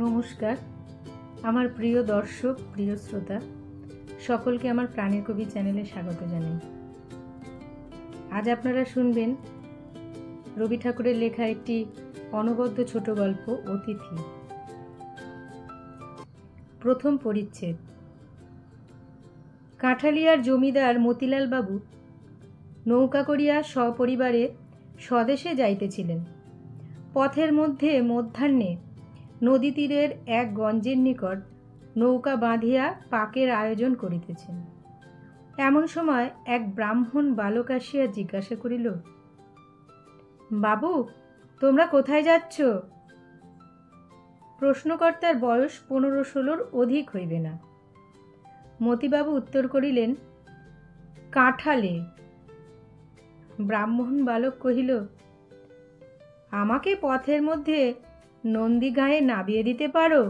নমস্কার। আমার প্রিয় দর্শক, প্রিয় শ্রোতা সকলকে আমার প্রাণের কবি চ্যানেলে স্বাগত জানাই। আজ আপনারা শুনবেন রবি ঠাকুরের লেখা একটি অনবদ্য ছোট গল্প অতিথি। প্রথম পরিচ্ছেদ। কাঁঠালিয়ার জমিদার মতিলাল বাবু নৌকা করিয়া সপরিবারে স্বদেশে যাইতেছিলেন। পথের মধ্যে মধ্যাহ্নে নদী তীরের এক গঞ্জের নিকট নৌকা বাঁধিয়া পাকের আয়োজন করিতেছেন। এমন সময় এক ব্রাহ্মণ বালক আসিয়া জিজ্ঞাসা করিল, বাবু, তোমরা কোথায় যাচ্ছ? প্রশ্নকর্তার বয়স 15-16 অধিক হইবে না। মতিবাবু উত্তর করিলেন, কাঁঠালে। ব্রাহ্মণ বালক কহিল, আমাকে পথের মধ্যে নন্দীগাঁয়ে নামিয়ে দিতে পারো?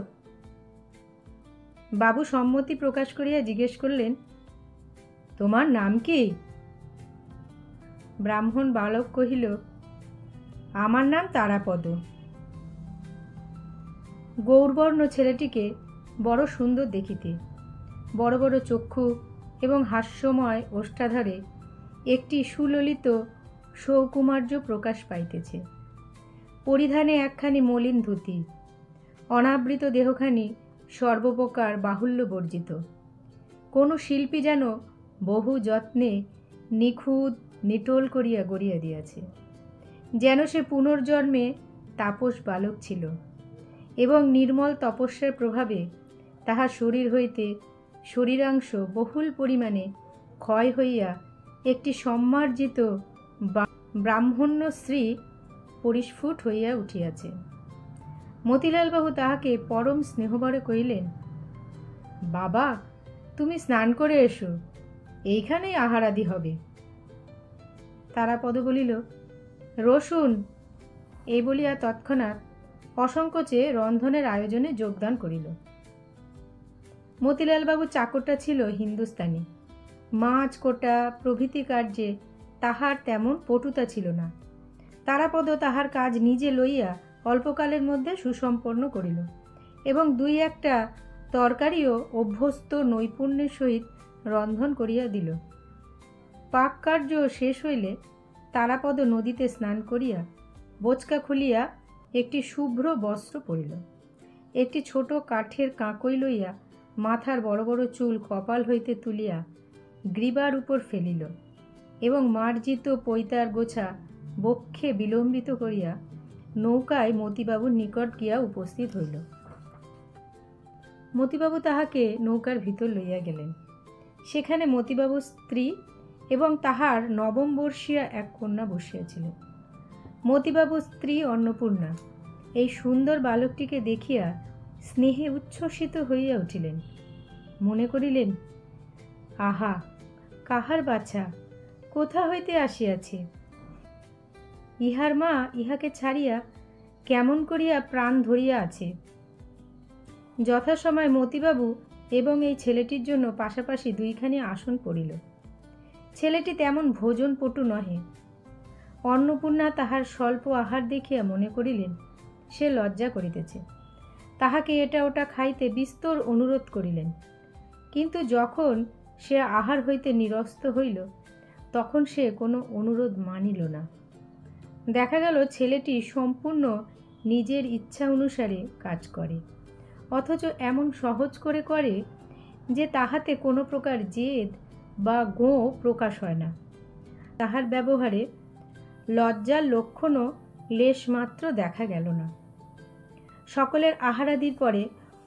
বাবু সম্মতি প্রকাশ করিয়া জিজ্ঞেস করলেন, তোমার নাম কি? ব্রাহ্মণ বালক কহিল, আমার নাম তারাপদ। গৌরবর্ণ ছেলেটিকে বড় সুন্দর দেখিতে, বড় বড় চক্ষু এবং হাস্যময় ওষ্ঠাধরে একটি সুললিত সৌকুমার্য প্রকাশ পাইতেছে। পরিধানে একখানি মলিন ধুতি, অনাবৃত দেহখানি সর্বপ্রকার বাহুল্য বর্জিত। কোনো শিল্পী যেন বহু যত্নে নিখুঁত নিটোল করিয়া গড়িয়া দিয়াছে, যেন সে পুনর্জন্মে তাপস বালক ছিল এবং নির্মল তপস্যার প্রভাবে তাহার শরীর হইতে শরীরাংশ বহুল পরিমাণে ক্ষয় হইয়া একটি সম্মার্জিত ব্রাহ্মণ্য স্ত্রী পরিস্ফুট হইয়া উঠিয়াছে। মতিলালবাবু তাহাকে পরম স্নেহভরে কহিলেন, বাবা, তুমি স্নান করে এসো, এইখানেই আহারাদি হবে। তারাপদ বলিল, রসুন। এই বলিয়া তৎক্ষণাৎ অসংকোচে রন্ধনের আয়োজনে যোগদান করিল। মতিলালবাবু চাকরটা ছিল হিন্দুস্তানি। মাছ কোটা প্রভৃতি কার্যে তাহার তেমন পটুতা ছিল না। তারাপদ তাহার কাজ নিজে লইয়া অল্পকালের মধ্যে সুসম্পন্ন করিল এবং দুই একটা তরকারিও অভ্যস্ত নৈপুণ্যের সহিত রন্ধন করিয়া দিল। পাক কার্য শেষ হইলে তারাপদ নদীতে স্নান করিয়া বোচকা খুলিয়া একটি শুভ্র বস্ত্র পরিল। একটি ছোট কাঠের কাঁকই লইয়া মাথার বড় বড় চুল কপাল হইতে তুলিয়া গ্রীবার উপর ফেলিল এবং মার্জিত পৈতার গোছা বক্ষে বিলম্বিত করিয়া নৌকায় মতিবাবুর নিকট গিয়া উপস্থিত হইল। মতিবাবু তাহাকে নৌকার ভিতর লইয়া গেলেন। সেখানে মতিবাবুর স্ত্রী এবং তাহার নবম বর্ষীয়া এক কন্যা বসিয়াছিল। মতিবাবুর স্ত্রী অন্নপূর্ণা এই সুন্দর বালকটিকে দেখিয়া স্নেহে উচ্ছ্বসিত হইয়া উঠিলেন। মনে করিলেন, আহা, কাহার বাছা, কোথা হইতে আসিয়াছে? ইহার মা ইহাকে ছাড়িয়া কেমন করিয়া প্রাণ ধরিয়া আছে। যথাসময় মতিবাবু এবং এই ছেলেটির জন্য পাশাপাশি দুইখানি আসন পড়িল। ছেলেটি তেমন ভোজনপটু নহে। অন্নপূর্ণা তাহার স্বল্প আহার দেখিয়া মনে করিলেন সে লজ্জা করিতেছে। তাহাকে এটা ওটা খাইতে বিস্তর অনুরোধ করিলেন, কিন্তু যখন সে আহার হইতে নিরস্ত হইল তখন সে কোনো অনুরোধ মানিল না। দেখা গেল ছেলেটি সম্পূর্ণ নিজের ইচ্ছা অনুসারে কাজ করে, অথচ এমন সহজ করে করে যে তাহাতে কোনো প্রকার জেদ বা গোঁ প্রকাশ হয় না। তাহার ব্যবহারে লজ্জার লক্ষণও লেশমাত্র দেখা গেল না। সকলের আহারাদির পরে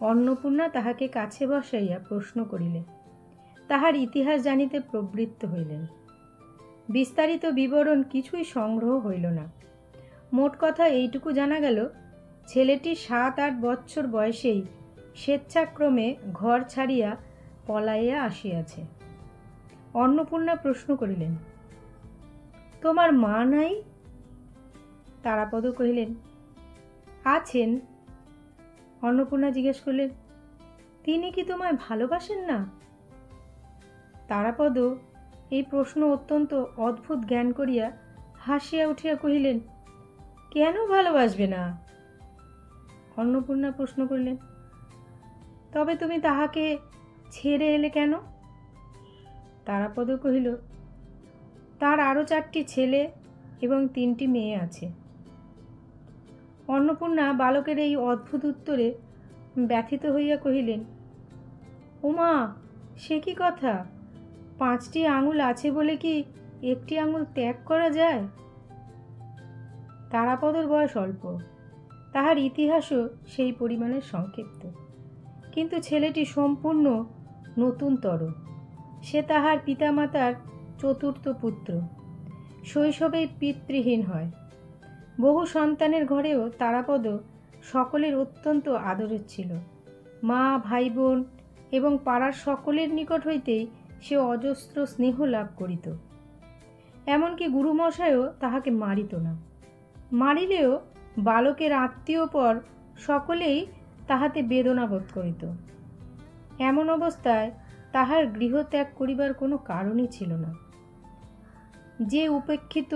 অন্নপূর্ণা তাহাকে কাছে বসাইয়া প্রশ্ন করিলেন। তাহার ইতিহাস জানিতে প্রবৃত্ত হইলেন। বিস্তারিত বিবরণ কিছুই সংগ্রহ হইল না। মোট কথা এইটুকু জানা গেল, ছেলেটি 7-8 বৎসর বয়সেই স্বেচ্ছাক্রমে ঘর ছাড়িয়া পলাইয়া আসিয়াছে। অন্নপূর্ণা প্রশ্ন করিলেন, তোমার মা নাই? তারাপদ কহিলেন, আছেন। অন্নপূর্ণা জিজ্ঞেস করলেন, তিনি কি তোমায় ভালোবাসেন না? তারাপদ এই প্রশ্ন অত্যন্ত অদ্ভুত জ্ঞান করিয়া হাসিয়া উঠিয়া কহিলেন, কেন ভালোবাসবে না? অন্নপূর্ণা প্রশ্ন করলেন। তবে তুমি তাহাকে ছেড়ে এলে কেন? তারাপদ কহিল, তার আরও 4টি ছেলে এবং 3টি মেয়ে আছে। অন্নপূর্ণা বালকের এই অদ্ভুত উত্তরে ব্যথিত হইয়া কহিলেন, ওমা, সে কি কথা! 5টি আঙুল আছে বলে কি একটি আঙুল ত্যাগ করা যায়? তারাপদর বয়স অল্প, তাহার ইতিহাসও সেই পরিমাণে সংক্ষিপ্ত, কিন্তু ছেলেটি সম্পূর্ণ নতুনতর। সে তাহার পিতামাতার 4র্থ পুত্র, শৈশবেই পিতৃহীন হয়। বহু সন্তানের ঘরেও তারাপদ সকলের অত্যন্ত আদরের ছিল। মা, ভাই বোন এবং পাড়ার সকলের নিকট হইতেই সে অজস্র স্নেহ লাভ করিত। এমনকি গুরুমশাইও তাহাকে মারিত না। মারিলেও বালকের আত্মীয় পর সকলেই তাহাতে বেদনা বোধ করিত। এমন অবস্থায় তাহার গৃহত্যাগ করিবার কোনো কারণই ছিল না। যে উপেক্ষিত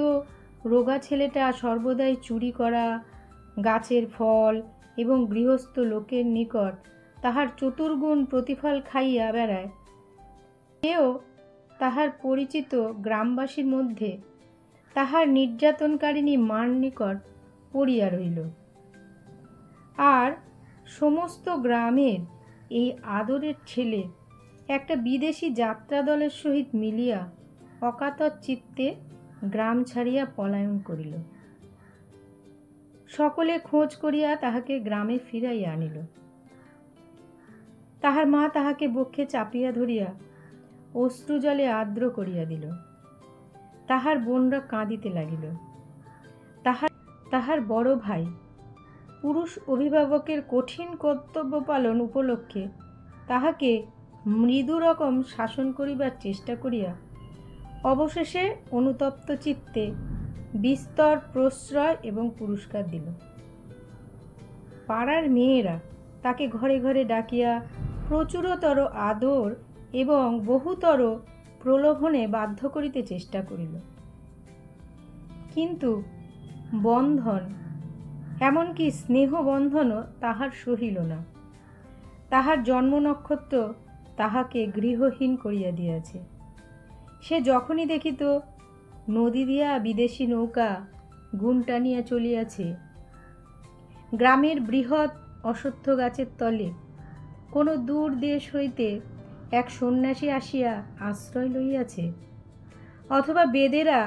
রোগা ছেলেটা সর্বদাই চুরি করা, গাছের ফল এবং গৃহস্থ লোকের নিকট তাহার চতুর্গুণ প্রতিফল খাইয়া বেড়ায়, সেও তাহার পরিচিত গ্রামবাসীর মধ্যে তাহার নির্যাতনকারিণী মার নিকট পড়িয়া রহিল। আর সমস্ত গ্রামের এই আদরের ছেলে একটা বিদেশি যাত্রা দলের সহিত মিলিয়া অকাতর চিত্তে গ্রাম ছাড়িয়া পলায়ন করিল। সকলে খোঁজ করিয়া তাহাকে গ্রামে ফিরাইয়া আনিল। তাহার মা তাহাকে বক্ষে চাপিয়া ধরিয়া অশ্রুজলে আর্দ্র করিয়া দিল। তাহার বোনরা কাঁদিতে লাগিল। তাহার বড় ভাই পুরুষ অভিভাবকের কঠিন কর্তব্য পালন উপলক্ষে তাহাকে মৃদু রকম শাসন করিবার চেষ্টা করিয়া অবশেষে অনুতপ্ত চিত্তে বিস্তর প্রশ্রয় এবং পুরস্কার দিল। পাড়ার মেয়েরা তাকে ঘরে ঘরে ডাকিয়া প্রচুরতর আদর এবং বহুতর প্রলোভনে বাধ্য করিতে চেষ্টা করিল, কিন্তু বন্ধন, এমনকি স্নেহবন্ধনও তাহার সহিল না। তাহার জন্ম নক্ষত্র তাহাকে গৃহহীন করিয়া দিয়াছে। সে যখনই দেখিত নদী দিয়া বিদেশি নৌকা গুণ টানিয়া চলিয়াছে, গ্রামের বৃহৎ অশ্বত্থ গাছের তলে কোনো দূর দেশ হইতে এক সন্ন্যাসী আসিয়া আশ্রয় লইয়াছে, অথবা বেদেরা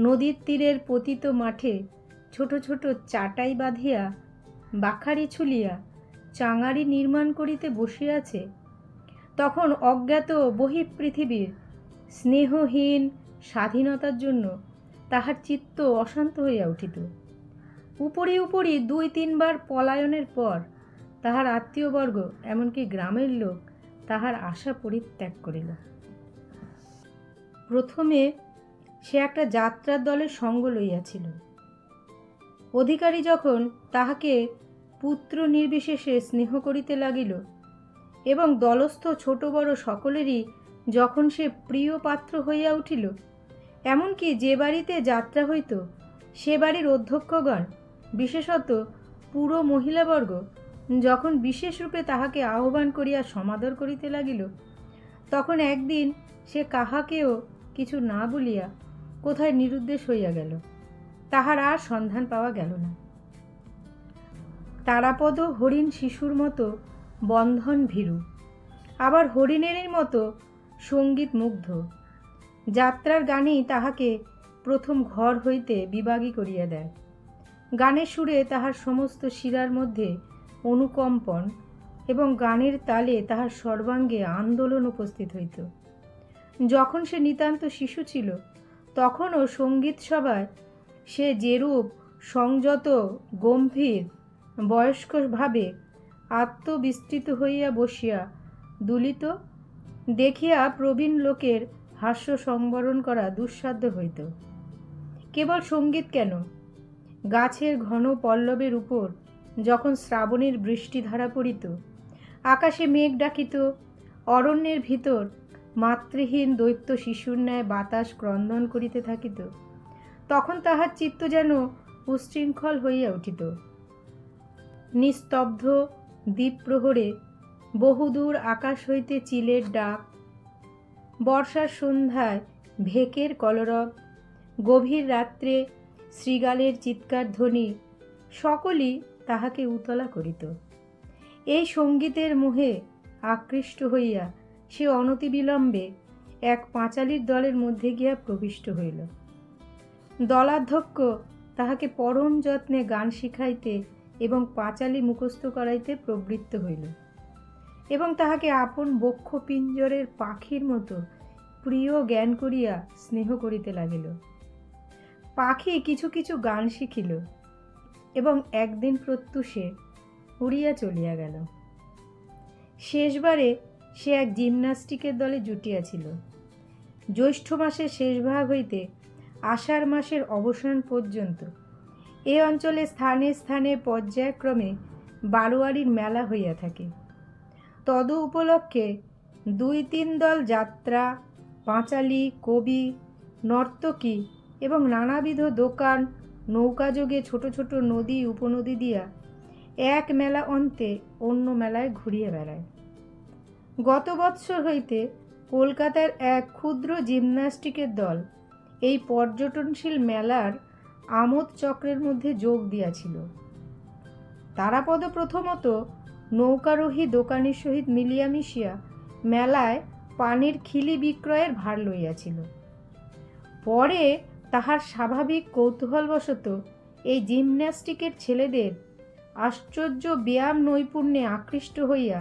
নদীর তীরের পতিত মাঠে ছোট ছোট চাটাই বাঁধিয়া বাখারি ছুলিয়া চাঙারি নির্মাণ করিতে বসিয়াছে, তখন অজ্ঞাত বহিঃপৃথিবীর স্নেহহীন স্বাধীনতার জন্য তাহার চিত্ত অশান্ত হইয়া উঠিত। উপরি উপরি 2-3 বার পলায়নের পর তাহার আত্মীয়বর্গ, এমনকি গ্রামের লোক, তাহার আশা পরিত্যাগ করিল। প্রথমে সে একটা যাত্রার দলের সঙ্গ লইয়াছিল। অধিকারী যখন তাহাকে পুত্র নির্বিশেষে স্নেহ করিতে লাগিল এবং দলস্থ ছোট বড় সকলেরই যখন সে প্রিয় পাত্র হইয়া উঠিল, এমনকি যে বাড়িতে যাত্রা হইত সে বাড়ির অধ্যক্ষগণ, বিশেষত পুরো মহিলাবর্গ, যখন বিশেষ রূপে তাহাকে আহ্বান করিয়া সমাদর করিতে লাগিল, তখন একদিন সে কাহাকেও কিছু না বলিয়া কোথায় নিরুদ্দেশ হইয়া গেল। তাহার আর সন্ধান পাওয়া গেল না। তারাপদ হরিণ শিশুর মতো বন্ধন ভীরু, আবার হরিণেরই মতো সঙ্গীত মুগ্ধ। যাত্রার গানেই তাহাকে প্রথম ঘর হইতে বিভাগী করিয়া দেয়। গানের সুরে তাহার সমস্ত শিরার মধ্যে অনুকম্পন এবং গানের তালে তাহার সর্বাঙ্গে আন্দোলন উপস্থিত হইত। যখন সে নিতান্ত শিশু ছিল, তখনও সঙ্গীত সভায় সে যেরূপ সংযত গম্ভীর বয়স্কভাবে আত্মবিস্তৃত হইয়া বসিয়া দুলিত, দেখিয়া প্রবীণ লোকের হাস্য সংবরণ করা দুঃসাধ্য হইত। কেবল সঙ্গীত কেন, গাছের ঘন পল্লবের উপর যখন শ্রাবণের বৃষ্টিধারা পড়িত, আকাশে মেঘ ডাকিত, অরণ্যের ভিতর মাতৃহীন দৈত্য শিশুর ন্যায় বাতাস ক্রন্দন করিতে থাকিত, তখন তাহার চিত্ত যেন উচ্ছৃঙ্খল হইয়া উঠিত। নিস্তব্ধ দ্বীপ্রহরে বহুদূর আকাশ হইতে চিলের ডাক, বর্ষার সন্ধ্যায় ভেকের কলরব, গভীর রাত্রে শৃগালের চিৎকার ধ্বনি সকলই তাহাকে উতলা করিত। এই সঙ্গীতের মোহে আকৃষ্ট হইয়া সে অনতিবিলম্বে এক পাঁচালীর দলের মধ্যে গিয়া প্রবিষ্ট হইল। দলাধ্যক্ষ তাহাকে পরম যত্নে গান শিখাইতে এবং পাঁচালী মুখস্থ করাইতে প্রবৃত্ত হইল এবং তাহাকে আপন বক্ষ পিঞ্জরের পাখির মতো প্রিয় জ্ঞান করিয়া স্নেহ করিতে লাগিল। পাখি কিছু কিছু গান শিখিল এবং একদিন প্রত্যুষে উড়িয়া চলিয়া গেল। শেষবারে সে এক জিমন্যাস্টিকের দলে জুটিয়াছিল। জ্যৈষ্ঠ মাসের শেষ ভাগ হইতে আষাঢ় মাসের অবসান পর্যন্ত এ অঞ্চলে স্থানে স্থানে পর্যায়ক্রমে বারোয়ারির মেলা হইয়া থাকে। তদ উপলক্ষে 2-3 দল যাত্রা, পাঁচালী, কবি, নর্তকী এবং নানাবিধ দোকান, নৌকাযোগে ছোট ছোট নদী উপনদী দিয়া এক মেলা অন্তে অন্য মেলায় ঘুরিয়া বেড়ায়। গত বৎসর হইতে কলকাতার এক ক্ষুদ্র জিমন্যাস্টিকের দল এই পর্যটনশীল মেলার আমোদ চক্রের মধ্যে যোগ দিয়াছিল। তারাপদ প্রথমত নৌকারোহী দোকানের সহিত মিলিয়া মিশিয়া মেলায় পানির খিলি বিক্রয়ের ভার লইয়াছিল। পরে তাহার স্বাভাবিক কৌতূহলবশত এই জিমন্যাস্টিকের ছেলেদের আশ্চর্য ব্যায়াম নৈপুণ্যে আকৃষ্ট হইয়া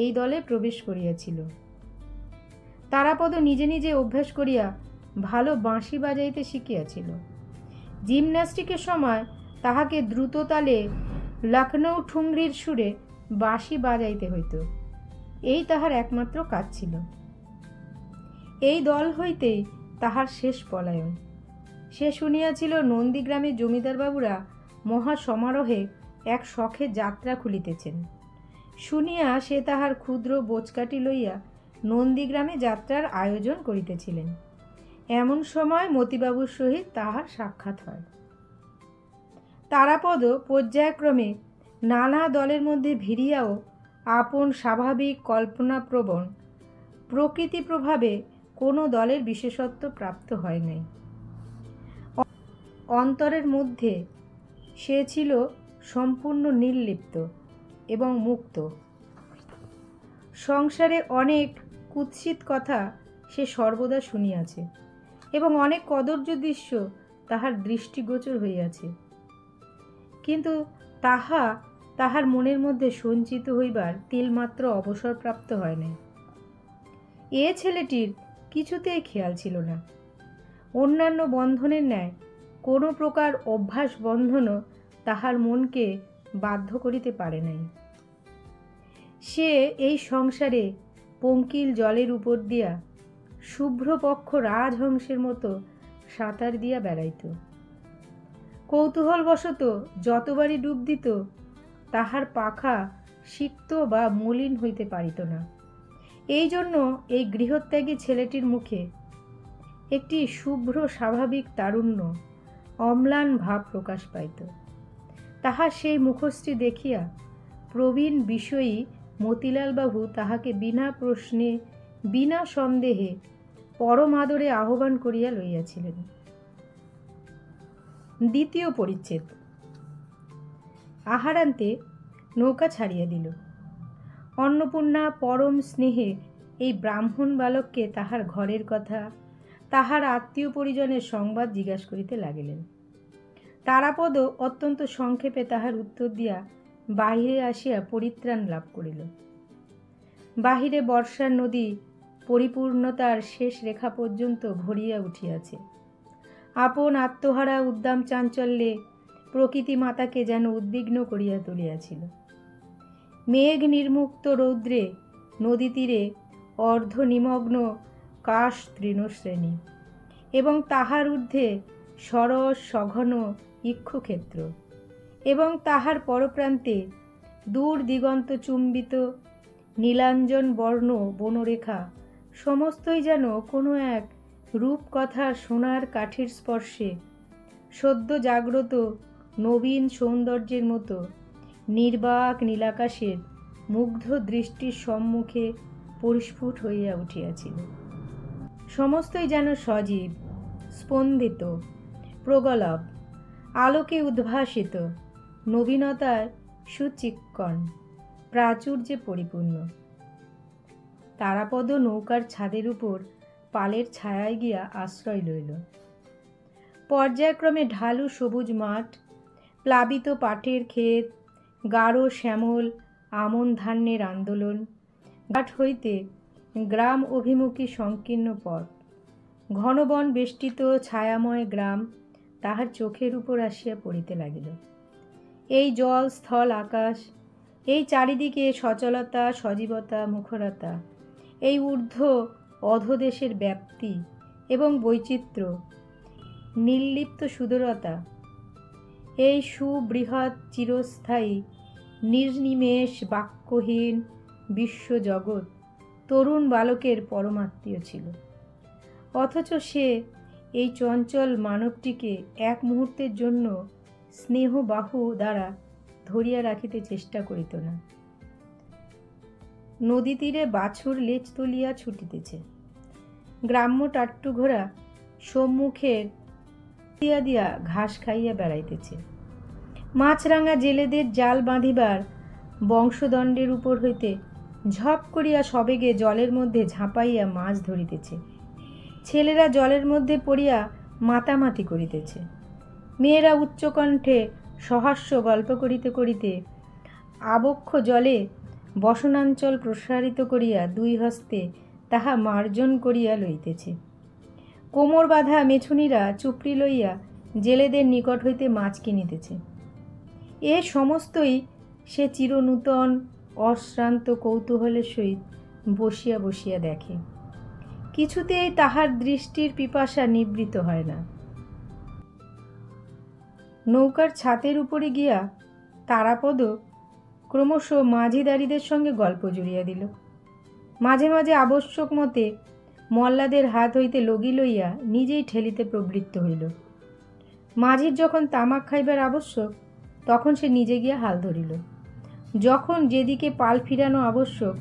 এই দলে প্রবেশ করিয়াছিল। তারাপদ নিজে নিজে অভ্যাস করিয়া ভালো বাঁশি বাজাইতে শিখিয়াছিল। জিমন্যাস্টিকের সময় তাহাকে দ্রুত তালে লখনৌ ঠুংরির সুরে বাঁশি বাজাইতে হইত। এই তাহার একমাত্র কাজ ছিল। এই দল হইতেই তাহার শেষ পলায়ন। সে শুনিয়াছিল নন্দীগ্রামের জমিদারবাবুরা মহা সমারোহে এক শখে যাত্রা খুলিতেছেন। শুনিয়া সে তাহার ক্ষুদ্র বোচকাটি লইয়া নন্দীগ্রামে যাত্রার আয়োজন করিতেছিলেন। এমন সময় মতিবাবুর সহিত তাহার সাক্ষাৎ হয়। তারাপদ পর্যায়ক্রমে নানা দলের মধ্যে ভিড়িয়াও আপন স্বাভাবিক কল্পনাপ্রবণ প্রকৃতি প্রভাবে কোনো দলের বিশেষত্ব প্রাপ্ত হয় নাই। অন্তরের মধ্যে সে ছিল সম্পূর্ণ নির্লিপ্ত এবং মুক্ত। সংসারে অনেক কুৎসিত কথা সে সর্বদা শুনিয়াছে এবং অনেক কদর্য দৃশ্য তাহার দৃষ্টিগোচর হইয়াছে, কিন্তু তাহা তাহার মনের মধ্যে সঞ্চিত হইবার তিলমাত্র অবসরপ্রাপ্ত হয় নাই। এ ছেলেটির কিছুতেই খেয়াল ছিল না। অন্যান্য বন্ধনের ন্যায় কোনো প্রকার অভ্যাস বন্ধনও তাহার মনকে বাধ্য করিতে পারে নাই। সে এই সংসারে পঙ্কিল জলের উপর দিয়া শুভ্রপক্ষ রাজহংসের মতো সাঁতার দিয়া বেড়াইত। কৌতূহলবশত যতবারই ডুব দিত তাহার পাখা সিক্ত বা মলিন হইতে পারিত না। এই জন্য এই গৃহত্যাগী ছেলেটির মুখে একটি শুভ্র স্বাভাবিক তারুণ্য, অম্লান ভাব প্রকাশ পাইত। তাহার সেই মুখশ্রী দেখিয়া প্রবীণ বিষয়ী মতিলালবাবু তাহাকে বিনা প্রশ্নে বিনা সন্দেহে পরম আদরে আহ্বান করিয়া লইয়াছিলেন। দ্বিতীয় পরিচ্ছেদ। আহারান্তে নৌকা ছাড়িয়া দিল। অন্নপূর্ণা পরম স্নেহে এই ব্রাহ্মণ বালককে তাহার ঘরের কথা, তাহার আত্মীয় পরিজনের সংবাদ জিজ্ঞাসা করিতে লাগিলেন। তারাপদ অত্যন্ত সংক্ষেপে তাহার উত্তর দিয়া বাহিরে আসিয়া পরিত্রাণ লাভ করিল। বাহিরে বর্ষার নদী পরিপূর্ণতার শেষ রেখা পর্যন্ত ভরিয়া উঠিয়াছে। আপন আত্মহারা উদ্দাম চাঞ্চল্যে প্রকৃতি মাতাকে যেন উদ্বিগ্ন করিয়া তুলিয়াছিল। মেঘ নির্মুক্ত রৌদ্রে নদী তীরে অর্ধ নিমগ্ন কাশ তৃণশ্রেণী এবং তাহার ঊর্ধ্বে সরস সঘন ইক্ষুক্ষেত্র এবং তাহার পরপ্রান্তে দূর দিগন্ত চুম্বিত নীলাঞ্জন বর্ণ বনরেখা সমস্তই যেন কোনো এক রূপকথার সোনার কাঠির স্পর্শে সদ্য জাগ্রত নবীন সৌন্দর্যের মতো নির্বাক নীলাকাশের মুগ্ধ দৃষ্টির সম্মুখে পরিস্ফুট হইয়া উঠিয়াছিল। সমস্তই যেন সজীব, স্পন্দিত, প্রগলভ, আলোকে উদ্ভাসিত, নবীনতায় সুচিক্কণ, প্রাচুর্যে পরিপূর্ণ। তারাপদ নৌকার ছাদের উপর পালের ছায়ায় গিয়া আশ্রয় লইল। পর্যায়ক্রমে ঢালু সবুজ মাঠ, প্লাবিত পাটের ক্ষেত, গাঢ় শ্যামল আমন ধান্যের আন্দোলন, ঘাট হইতে গ্রাম অভিমুখী সংকীর্ণ পথ, ঘন বন বেষ্টিত ছায়াময় গ্রাম তাহার চোখের উপর আসিয়া পড়িতে লাগিল। এই জল স্থল আকাশ, এই চারিদিকে সচলতা, সজীবতা, মুখরতা, এই ঊর্ধ্ব অধোদেশের ব্যাপ্তি এবং বৈচিত্র্য, নির্লিপ্ত সুদূরতা, এই সুবৃহৎ চিরস্থায়ী নির্নিমেষ বাক্যহীন বিশ্বজগৎ তরুণ বালকের পরমাত্মীয় ছিল। অথচ সে এই চঞ্চল মানবটিকে এক মুহূর্তের জন্য স্নেহবাহু দ্বারা ধরিয়া রাখিতে চেষ্টা করিত না। নদী তীরে বাছুর লেজ তুলিয়া ছুটিতেছে, গ্রাম্য টাট্টু ঘোড়া সম্মুখের দিয়া দিয়া ঘাস খাইয়া বেড়াইতেছে। মাছরাঙা জেলেদের জাল বাঁধিবার বংশদণ্ডের উপর হইতে ঝপ করিয়া সবেগে জলের মধ্যে ঝাঁপাইয়া মাছ ধরিতেছে। ছেলেরা জলের মধ্যে পড়িয়া মাতামাতি করিতেছে। মেয়েরা উচ্চকণ্ঠে সহাস্য গল্প করিতে করিতে আবক্ষ জলে বসনাঞ্চল প্রসারিত করিয়া দুই হস্তে তাহা মার্জন করিয়া লইতেছে। কোমর বাঁধা মেছুনীরা চুপড়ি লইয়া জেলেদের নিকট হইতে মাছ কিনিতেছে। এ সমস্তই সে চিরনূতন অশ্রান্ত কৌতূহলের সহিত বসিয়া বসিয়া দেখে। কিছুতেই তাহার দৃষ্টির পিপাসা নিবৃত হয় না। নৌকার ছাতের উপরে গিয়া তারাপদ ক্রমশ মাঝিদারিদের সঙ্গে গল্প জুড়িয়া দিল। মাঝে মাঝে আবশ্যক মতে মল্লাদের হাত হইতে লগি লইয়া নিজেই ঠেলিতে প্রবৃত্ত হইল। মাঝির যখন তামাক খাইবার আবশ্যক, তখন সে নিজে গিয়া হাল ধরিল। যখন যেদিকে পাল ফিরানো আবশ্যক,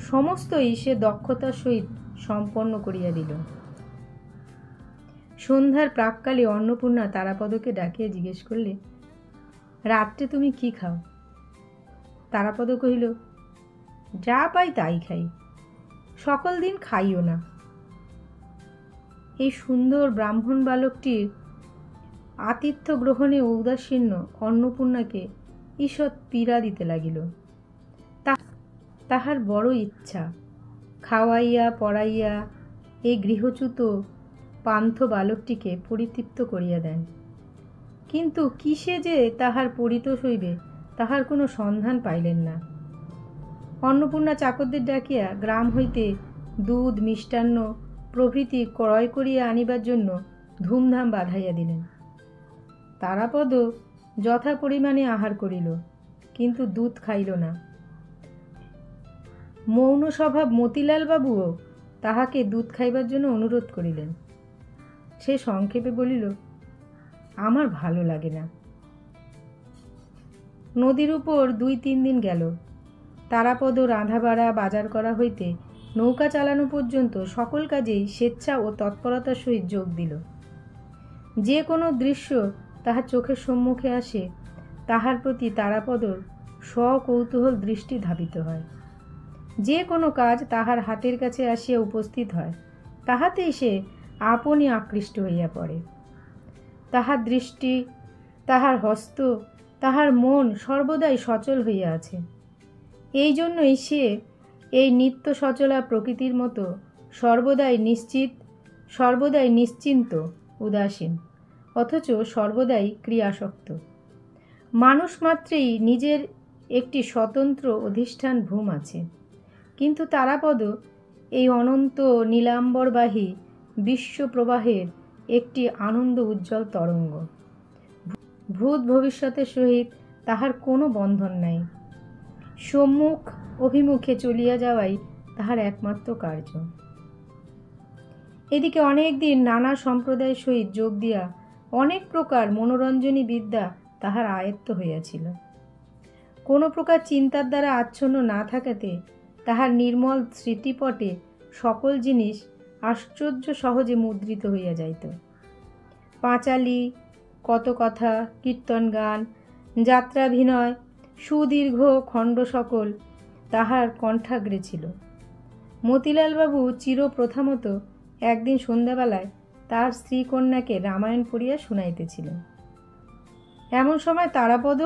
সমস্তই সে দক্ষতার সহিত সম্পন্ন করিয়া দিল। সন্ধ্যার প্রাককালে অন্নপূর্ণা তারাপদকে ডাকিয়া জিজ্ঞেস করলে, রাত্রে তুমি কি খাও? তারাপদ কহিল, যা পাই তাই খাই, সকল দিন খাইও না। এই সুন্দর ব্রাহ্মণ বালকটির আতিথ্য গ্রহণে ঔদাসীন্য অন্নপূর্ণাকে ঈষৎ পীড়া দিতে লাগিল। তাহার বড় ইচ্ছা খাওয়াইয়া পড়াইয়া এই গৃহচ্যুত পান্থ বালকটিকে পরিতৃপ্ত করিয়া দেন। কিন্তু কিসে যে তাহার পরিতোষ হইবে তাহার কোনো সন্ধান পাইলেন না। অন্নপূর্ণা চাকরদের ডাকিয়া গ্রাম হইতে দুধ, মিষ্টান্ন প্রভৃতি ক্রয় করিয়া আনিবার জন্য ধুমধাম বাঁধাইয়া দিলেন। তারাপদ যথা পরিমাণে আহার করিল, কিন্তু দুধ খাইল না। মৌন স্বভাব মতিলাল বাবুও তাহাকে দুধ খাইবার জন্য অনুরোধ করিলেন। সে সংক্ষেপে বলিল, আমার ভালো লাগে না। নদীর উপর 2-3 দিন গেল। তারাপদ রাঁধা বাড়া বাজার করা হইতে নৌকা চালানো পর্যন্ত সকল কাজেই স্বেচ্ছা ও তৎপরতার সহিত যোগ দিল। যে কোনো দৃশ্য তাহার চোখের সম্মুখে আসে, তাহার প্রতি তারাপদর সকৌতূহল দৃষ্টি ধাবিত হয়। যে কোনো কাজ তাহার হাতের কাছে আসিয়া উপস্থিত হয়, তাহাতেই সে আপনি আকৃষ্ট হইয়া পড়ে। তাহার দৃষ্টি, তাহার হস্ত, তাহার মন সর্বদাই সচল হইয়া আছে। এই জন্যই সে এই নিত্য সচলা প্রকৃতির মতো সর্বদাই নিশ্চিত, সর্বদাই নিশ্চিন্ত, উদাসীন, অথচ সর্বদাই ক্রিয়াসক্ত। মানুষ মাত্রেই নিজের একটি স্বতন্ত্র অধিষ্ঠান ভূম আছে, কিন্তু তারাপদ এই অনন্ত নীলাম্বরবাহী বিশ্বপ্রবাহের একটি আনন্দ উজ্জ্বল তরঙ্গ। ভূত ভবিষ্যতের সহিত তাহার কোনো বন্ধন নাই। সম্মুখ অভিমুখে চলিয়া যাওয়াই তাহার একমাত্র কার্য। এদিকে অনেক দিন নানা সম্প্রদায়ের সহিত যোগ দিয়া অনেক প্রকার মনোরঞ্জনী বিদ্যা তাহার আয়ত্ত হইয়াছিল। কোনো প্রকার চিন্তার দ্বারা আচ্ছন্ন না থাকাতে তাহার নির্মল স্মৃতিপটে সকল জিনিস আশ্চর্য সহজে মুদ্রিত হইয়া যাইত। পাঁচালী, কত কথা, কীর্তন গান, যাত্রাভিনয়, সুদীর্ঘ খণ্ড সকল তাহার কণ্ঠাগ্রে ছিল। মতিলালবাবু চিরপ্রথামত একদিন সন্ধ্যাবেলায় তার স্ত্রীকন্যাকে রামায়ণ পড়িয়া শুনাইতেছিলেন। এমন সময় তারাপদ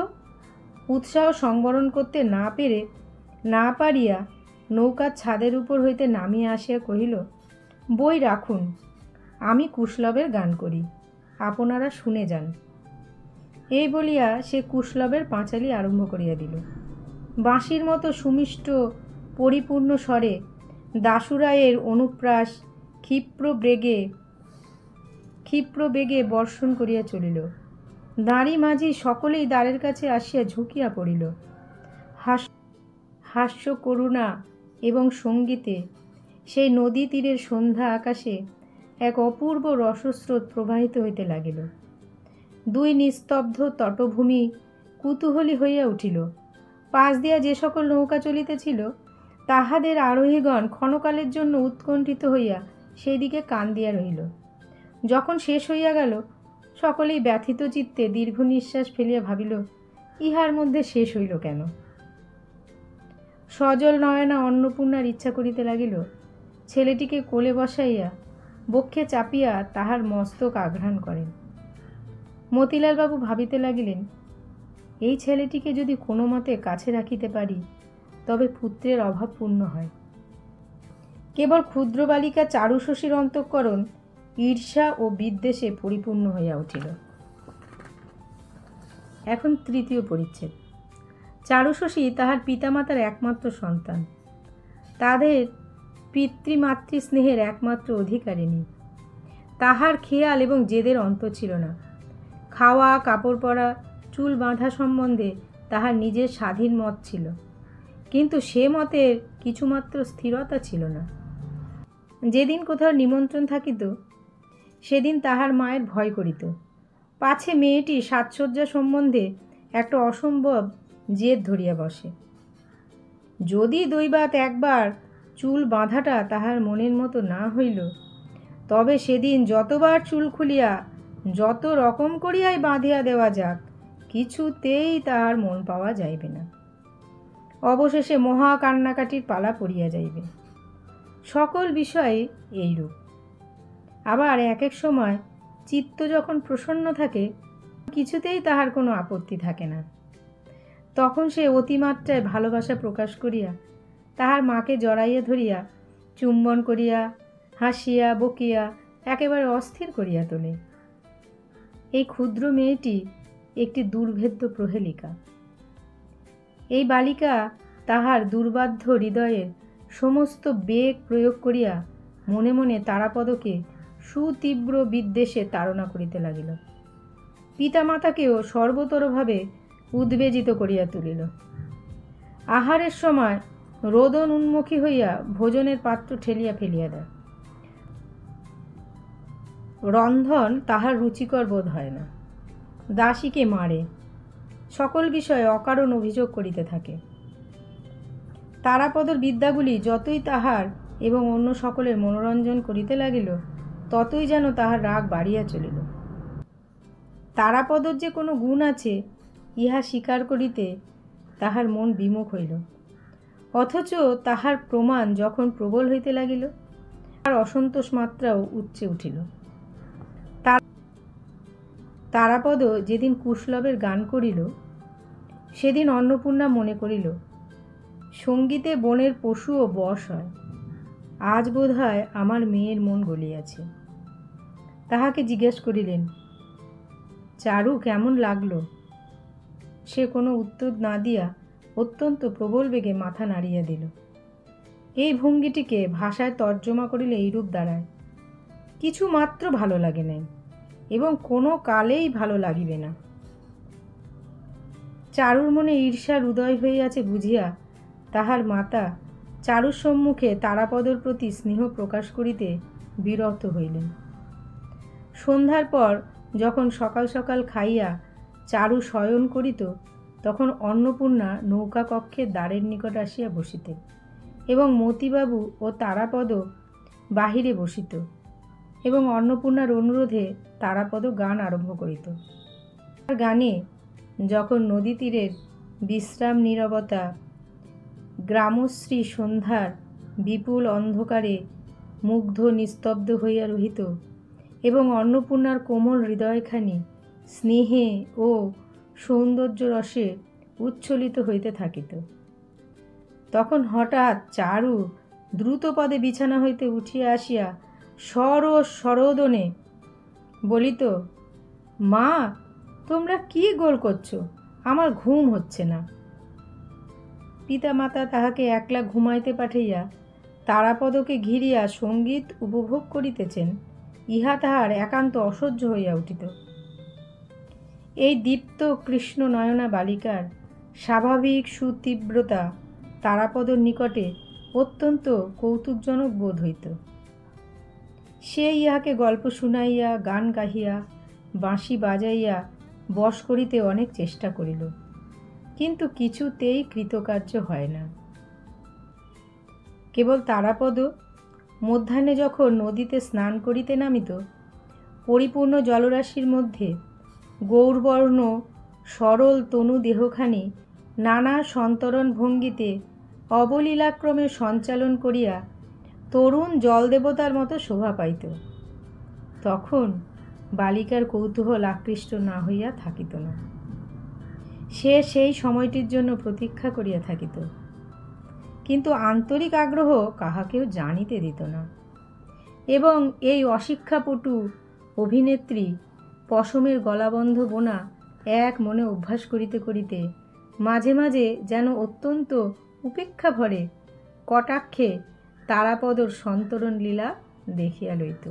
উৎসাহ সংবরণ করতে না পারিয়া নৌকার ছাদের উপর হইতে নামিয়া আসিয়া কহিল, বই রাখুন, আমি কুশলবের গান করি, আপনারা শুনে যান। এই বলিয়া সে কুশলবের পাঁচালী আরম্ভ করিয়া দিল। বাঁশির মতো সুমিষ্ট পরিপূর্ণ স্বরে দাশুরায়ের অনুপ্রাস ক্ষিপ্র বেগে বর্ষণ করিয়া চলিল। দাঁড়ি মাঝি সকলেই দ্বারের কাছে আসিয়া ঝুঁকিয়া পড়িল। হাস্য, করুণা এবং সঙ্গীতে সেই নদী তীরের সন্ধ্যা আকাশে এক অপূর্ব রসস্রোত প্রবাহিত হইতে লাগিল। দুই নিস্তব্ধ তটভূমি কুতূহলী হইয়া উঠিল। পাশ দিয়া যে সকল নৌকা চলিতেছিল তাহাদের আরোহীগণ ক্ষণকালের জন্য উৎকণ্ঠিত হইয়া সেই দিকে কান দিয়া রহিল। যখন শেষ হইয়া গেল, সকলেই ব্যথিত চিত্তে দীর্ঘ নিঃশ্বাস ফেলিয়া ভাবিল, ইহার মধ্যে শেষ হইল কেন? সজল নয়না অন্নপূর্ণার ইচ্ছা করিতে লাগিল ছেলেটিকে কোলে বসাইয়া বক্ষে চাপিয়া তাহার মস্তক আঘ্রাণ করেন। মতিলালবাবু ভাবিতে লাগিলেন, এই ছেলেটিকে যদি কোনো মতে কাছে রাখিতে পারি তবে পুত্রের অভাব পূর্ণ হয়। কেবল ক্ষুদ্র বালিকা চারুশশীর অন্তঃকরণ ঈর্ষা ও বিদ্বেষে পরিপূর্ণ হইয়া উঠিল। এখন তৃতীয় পরিচ্ছেদ। চারুশশী তাহার পিতামাতার একমাত্র সন্তান, তাদের পিতৃমাতৃ স্নেহের একমাত্র অধিকারিণী। তাহার খেয়াল এবং জেদের অন্ত ছিল না। খাওয়া, কাপড় পরা, চুল বাঁধা সম্বন্ধে তাহার নিজের স্বাধীন মত ছিল, কিন্তু সে মতের কিছুমাত্র স্থিরতা ছিল না। যেদিন কোথাও নিমন্ত্রণ থাকিত সেদিন তাহার মায়ের ভয় করিত, পাছে মেয়েটি সাজসজ্জা সম্বন্ধে একটা অসম্ভব জেদ ধরিয়া বসে। যদি দৈবাৎ একবার চুল বাঁধাটা তাহার মনের মতো না হইল, তবে সেদিন যতবার চুল খুলিয়া যত রকম করিয়াই বাঁধিয়া দেওয়া যাক, কিছুতেই তাহার মন পাওয়া যাইবে না। অবশেষে মহা কান্নাকাটির পালা পড়িয়া যাইবে। সকল বিষয়ে এইরূপ। আবার এক এক সময় চিত্ত যখন প্রসন্ন থাকে, কিছুতেই তাহার কোনো আপত্তি থাকে না। তখন সে অতিমাত্রায় ভালোবাসা প্রকাশ করিয়া তাহার মাকে জড়াইয়া ধরিয়া চুম্বন করিয়া হাসিয়া বকিয়া একেবারে অস্থির করিয়া তোলে। এই ক্ষুদ্র মেয়েটি একটি দুর্ভেদ্য প্রহেলিকা। এই বালিকা তাহার দুর্বাধ্য হৃদয়ের সমস্ত বেগ প্রয়োগ করিয়া মনে মনে তারাপদকে সুতীব্র বিদ্বেষে তাড়না করিতে লাগিল। পিতামাতাকেও সর্বতরভাবে উদ্বেজিত করিয়া তুলিল। আহারের সময় রোদন উন্মুখী হইয়া ভোজনের পাত্র ঠেলিয়া ফেলিয়া দেয়। রন্ধন তাহার রুচিকর বোধ হয় না। দাসীকে মারে, সকল বিষয়ে অকারণ অভিযোগ করিতে থাকে। তারাপদর বিদ্যাগুলি যতই তাহার এবং অন্য সকলের মনোরঞ্জন করিতে লাগিল, ততই যেন তাহার রাগ বাড়িয়া চলিল। তারাপদর যে কোনো গুণ আছে ইহা স্বীকার করিতে তাহার মন বিমুখ হইল, অথচ তাহার প্রমাণ যখন প্রবল হইতে লাগিল, তাহার অসন্তোষ মাত্রাও উচ্চে উঠিল। তারাপদ যেদিন কুশলবের গান করিল, সেদিন অন্নপূর্ণা মনে করিল, সঙ্গীতে বনের পশুও বশ হয়। আজ বোধ হয় আমার মেয়ের মন গলিয়াছে। তাহাকে জিজ্ঞেস করিলেন, চারু কেমন লাগলো? সে কোনো উত্তর না দিয়া অত্যন্ত প্রবল বেগে মাথা নাড়িয়া দিল। এই ভঙ্গিটিকে ভাষায় তর্জমা করিলে এইরূপ দাঁড়ায়, কিছু মাত্র ভালো লাগে নাই এবং কোনো কালেই ভালো লাগিবে না। চারুর মনে ঈর্ষার উদয় হইয়াছে বুঝিয়া তাহার মাতা চারুর সম্মুখে তারাপদর প্রতি স্নেহ প্রকাশ করিতে বিরত হইলেন। সন্ধ্যার পর যখন সকাল সকাল খাইয়া চারু শয়ন করিত, তখন অন্নপূর্ণা নৌকা কক্ষের দ্বারের নিকট আসিয়া বসিতেন এবং মতিবাবু ও তারাপদ বাহিরে বসিত এবং অন্নপূর্ণার অনুরোধে তারাপদ গান আরম্ভ করিত। গানে যখন নদী তীরের বিশ্রাম নীরবতা, গ্রামশ্রী সন্ধ্যার বিপুল অন্ধকারে মুগ্ধ নিস্তব্ধ হইয়া রহিত এবং অন্নপূর্ণার কোমল হৃদয়খানি স্নেহে ও সৌন্দর্য রসে উচ্ছ্বলিত হইতে থাকিত, তখন হঠাৎ চারু দ্রুতপদে বিছানা হইতে উঠিয়া আসিয়া সরোদনে বলিত, মা, তোমরা কি গোল করছো? আমার ঘুম হচ্ছে না। পিতামাতা তাহাকে একলা ঘুমাইতে পাঠাইয়া তারাপদকে ঘিরিয়া সঙ্গীত উপভোগ করিতেছেন, ইহা তাহার একান্ত অসহ্য হইয়া উঠিত। এই দীপ্ত কৃষ্ণ নয়না বালিকার স্বাভাবিক সুতীব্রতা তারাপদর নিকটে অত্যন্ত কৌতুকজনক বোধ হইত। সে ইহাকে গল্প শুনাইয়া, গান গাহিয়া, বাঁশি বাজাইয়া বশ করিতে অনেক চেষ্টা করিল, কিন্তু কিছুতেই কৃতকার্য হয় না। কেবল তারাপদ মধ্যাহ্নে যখন নদীতে স্নান করিতে নামিত, পরিপূর্ণ জলরাশির মধ্যে গৌরবর্ণ সরল তনু দেহখানি নানা সন্তরণ ভঙ্গিতে অবলীলাক্রমে সঞ্চালন করিয়া তরুণ জলদেবতার মতো শোভা পাইত, তখন বালিকার কৌতূহল আকৃষ্ট না হইয়া থাকিত না। সে সেই সময়টির জন্য প্রতীক্ষা করিয়া থাকিত, কিন্তু আন্তরিক আগ্রহ কাহাকেও জানিতে দিত না। এবং এই অশিক্ষাপটু অভিনেত্রী পশমের গলাবন্ধ বোনা এক মনে অভ্যাস করিতে করিতে মাঝে মাঝে যেন অত্যন্ত উপেক্ষা ভরে কটাক্ষে তারাপদর সন্তরণ লীলা দেখিয়া লইত।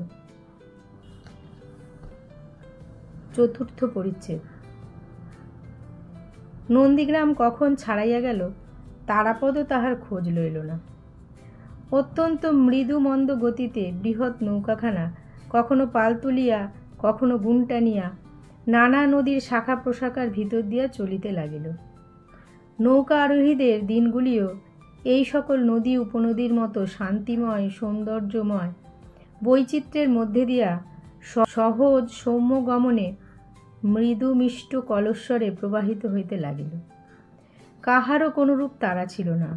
চতুর্থ পরিচ্ছেদ। নন্দীগ্রাম কখন ছাড়াইয়া গেল তারাপদ তাহার খোঁজ লইল না। অত্যন্ত মৃদু মন্দ গতিতে বৃহৎ নৌকাখানা কখনো পাল তুলিয়া, কখনো গুণ টানিয়া নানা নদীর শাখা প্রশাখার ভিতর দিয়া চলিতে লাগিল। নৌকা আরোহীদের দিনগুলিও এই সকল নদী উপনদীর মতো শান্তিময়, সৌন্দর্যময় বৈচিত্র্যের মধ্যে দিয়া সহজ সৌম্য গমনে মৃদু মিষ্ট কলস্বরে প্রবাহিত হইতে লাগিল। কাহারও কোনরূপ তাড়া ছিল না।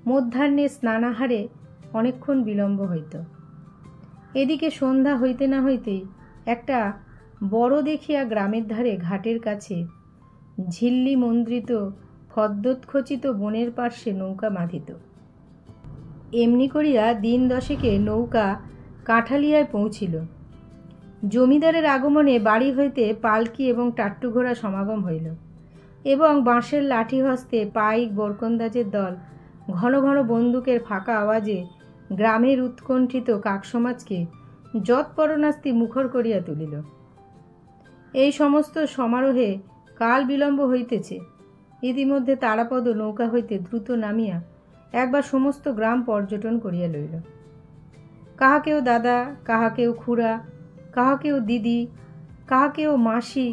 মধ্যাহ্নে স্নানাহারে অনেকক্ষণ বিলম্ব হইত। এদিকে সন্ধ্যা হইতে না হইতেই একটা বড় দেখিয়া গ্রামের ধারে ঘাটের কাছে ঝিল্লি মন্দ্রিত ফদ্দোৎখচিত বনের পার্শ্বে নৌকা বাঁধিত। এমনি করিয়া দিন দশেকে নৌকা কাঁঠালিয়ায় পৌঁছিল। জমিদারের আগমনে বাড়ি হইতে পালকি এবং টাট্টু ঘোড়া সমাগম হইল এবং বাঁশের লাঠি হস্তে পাইক বরকন্দাজের দল ঘন ঘন বন্দুকের ফাঁকা আওয়াজে গ্রামের উৎকণ্ঠিত কাকসমাজকে যৎপরনাস্তি মুখর করিয়া তুলিল। এই সমস্ত সমারোহে কাল বিলম্ব হইতেছে। ইতিমধ্যে তারাপদ নৌকা হইতে দ্রুত নামিয়া একবার সমস্ত গ্রাম পর্যটন করিয়া লইল। কাহাকেও দাদা, কাহাকেও খুড়া, কাহাকেও দিদি, কাহাকেও মাসি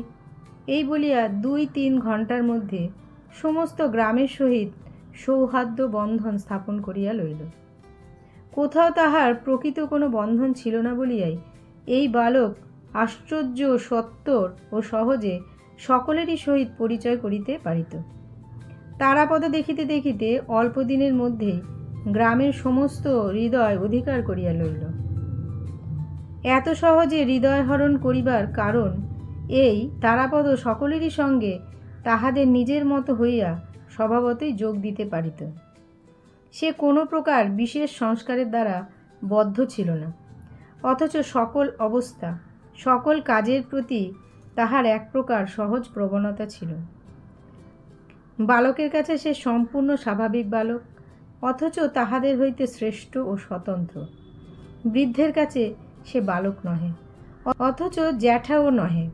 এই বলিয়া 2-3 ঘণ্টার মধ্যে সমস্ত গ্রামের সহিত সৌহার্দ্য বন্ধন স্থাপন করিয়া লইল। কোথাও তাহার প্রকৃত কোনো বন্ধন ছিল না বলিয়াই এই বালক আশ্চর্য সত্বর ও সহজে সকলেরই সহিত পরিচয় করিতে পারিত। তারাপদ দেখিতে দেখিতে অল্প দিনের মধ্যেই গ্রামের সমস্ত হৃদয় অধিকার করিয়া লইল। এত সহজে হৃদয় হরণ করিবার কারণ এই, তারাপদ সকলেরই সঙ্গে তাহাদের নিজের মতো হইয়া স্বভাবতই যোগ দিতে পারিত। সে কোনো প্রকার বিশেষ সংস্কারের দ্বারা বদ্ধ ছিল না, অথচ সকল অবস্থা, সকল কাজের প্রতি তাহার এক প্রকার সহজ প্রবণতা ছিল। বালকের কাছে সে সম্পূর্ণ স্বাভাবিক বালক, অথচ তাহাদের হইতে শ্রেষ্ঠ ও স্বতন্ত্র। বৃদ্ধের কাছে সে বালক নহে, অথচ জ্যাঠাও নহে।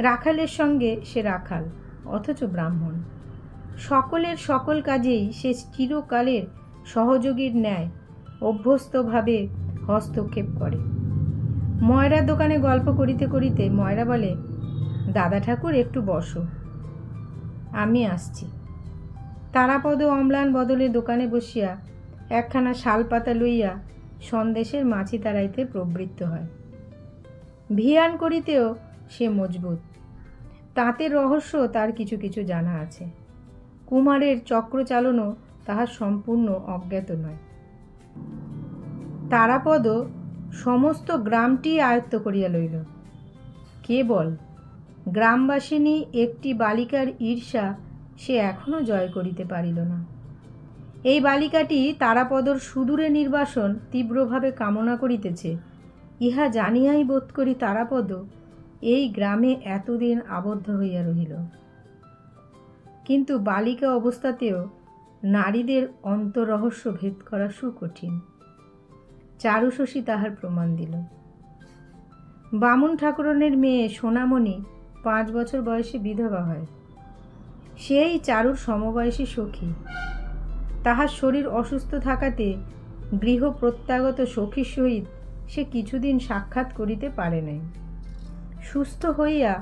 রাখালের সঙ্গে সে রাখাল, অথচ ব্রাহ্মণ। সকলের সকল কাজেই সে চিরকালের সহযোগীর ন্যায় অভ্যস্তভাবে হস্তক্ষেপ করে। ময়রার দোকানে গল্প করিতে করিতে ময়রা বলে, দাদা ঠাকুর একটু বসো। আমি আসছি। তারাপদ অম্লান বদলে দোকানে বসিয়া একখানা শালপাতা লইয়া সন্দেশের মাছি তাড়াইতে প্রবৃত্ত হয়। ভিয়ান করিতেও সে মজবুত। তাঁতের রহস্য তার কিছু কিছু জানা আছে। কুমারের চক্রচালনও তাহার সম্পূর্ণ অজ্ঞাত নয়। তারাপদ সমস্ত গ্রামটি আয়ত্ত করিয়া লইল। কেবল গ্রামবাসিনী একটি বালিকার ঈর্ষা সে এখনও জয় করিতে পারিল না। এই বালিকাটি তারাপদর সুদূরে নির্বাসন তীব্রভাবে কামনা করিতেছে, ইহা জানিয়াই বোধ করি তারাপদ এই গ্রামে এতদিন আবদ্ধ হইয়া রহিল। কিন্তু বালিকা অবস্থাতেও নারীদের অন্তররহস্য ভেদ করা সুকঠিন। চারুশশী তাহার প্রমাণ দিল। বামুন ঠাকুরনের মেয়ে সোনামণি 5 বছর বয়সে বিধবা হয়। সেই চারুর সমবয়সী সখী। তাহার শরীর অসুস্থ থাকাতে গৃহ প্রত্যাগত সখীর সহিত সে কিছুদিন সাক্ষাৎ করিতে পারে নাই। সুস্থ হইয়া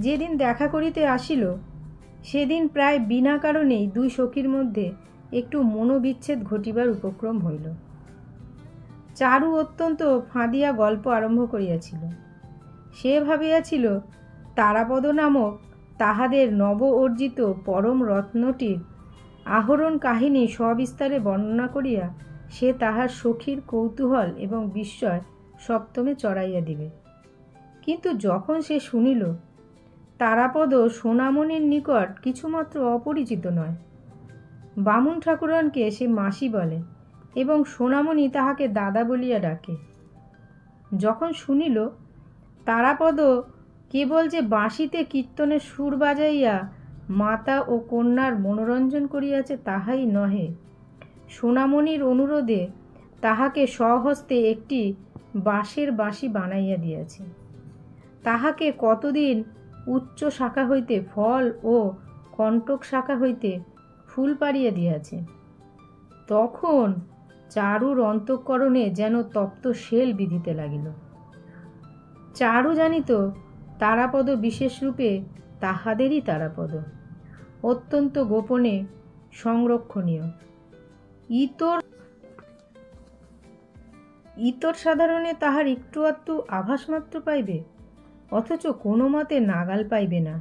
যেদিন দেখা করিতে আসিল, সেদিন প্রায় বিনা কারণেই দুই সখীর মধ্যে একটু মনোবিচ্ছেদ ঘটিবার উপক্রম হইল। চারু অত্যন্ত ফাঁদিয়া গল্প আরম্ভ করিয়াছিল। সে ভাবিয়াছিল তারাপদ নামক তাহাদের নব অর্জিত পরম রত্নটির আহরণ কাহিনী সবিস্তারে বর্ণনা করিয়া সে তাহার সখীর কৌতূহল এবং বিস্ময় সপ্তমে চড়াইয়া দিবে। কিন্তু যখন সে শুনিল তারাপদ সোনামণির নিকট কিছুমাত্র অপরিচিত নয়, বামুন ঠাকুরনকে সে মাসি বলে এবং সোনামণি তাহাকে দাদা বলিয়া ডাকে, যখন শুনিল তারাপদ কেবল যে বাঁশিতে কীর্তনের সুর বাজাইয়া মাতা ও কন্যার মনোরঞ্জন করিয়াছে তাহাই নহে, সোনামণির অনুরোধে তাহাকে স্বহস্তে একটি বাঁশের বাঁশি বানাইয়া দিয়াছে, তাহাকে কতদিন উচ্চ শাখা হইতে ফল ও কণ্টক শাখা হইতে ফুল পাড়িয়া দিয়াছে, তখন চারুর অন্তঃকরণে যেন তপ্ত শেল বিধিতে লাগিল। চারু জানিত তারাপদ বিশেষরূপে তাহাদেরই তারাপদ, অত্যন্ত গোপনে সংরক্ষণীয়। ইতর সাধারণে তাহার একটু আধটু আভাসমাত্র পাইবে, অথচ কোনো মতে নাগাল পাইবে না।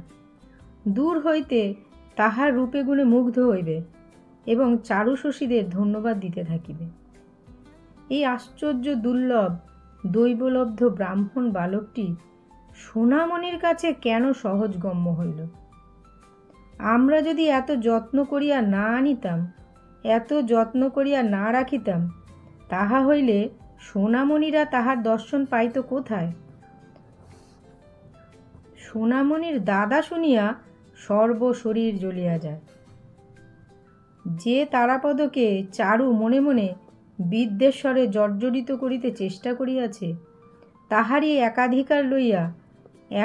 দূর হইতে তাহার রূপে গুণে মুগ্ধ হইবে এবং চারুশশীদের ধন্যবাদ দিতে থাকিবে। এই আশ্চর্য দুর্লভ দৈবলব্ধ ব্রাহ্মণ বালকটি সোনামণির কাছে কেন সহজগম্য হইল? আমরা যদি এত যত্ন করিয়া না আনিতাম, এত যত্ন করিয়া না রাখিতাম, তাহা হইলে সোনামণিরা তাহার দর্শন পাইত কোথায়? সোনামণির দাদা শুনিয়া সর্বশরীর জ্বলিয়া যায়। যে তারাপদকে চারু মনে মনে বিদ্বেষরে জর্জরিত করিতে চেষ্টা করিয়াছে, তাহারই একাধিকার লইয়া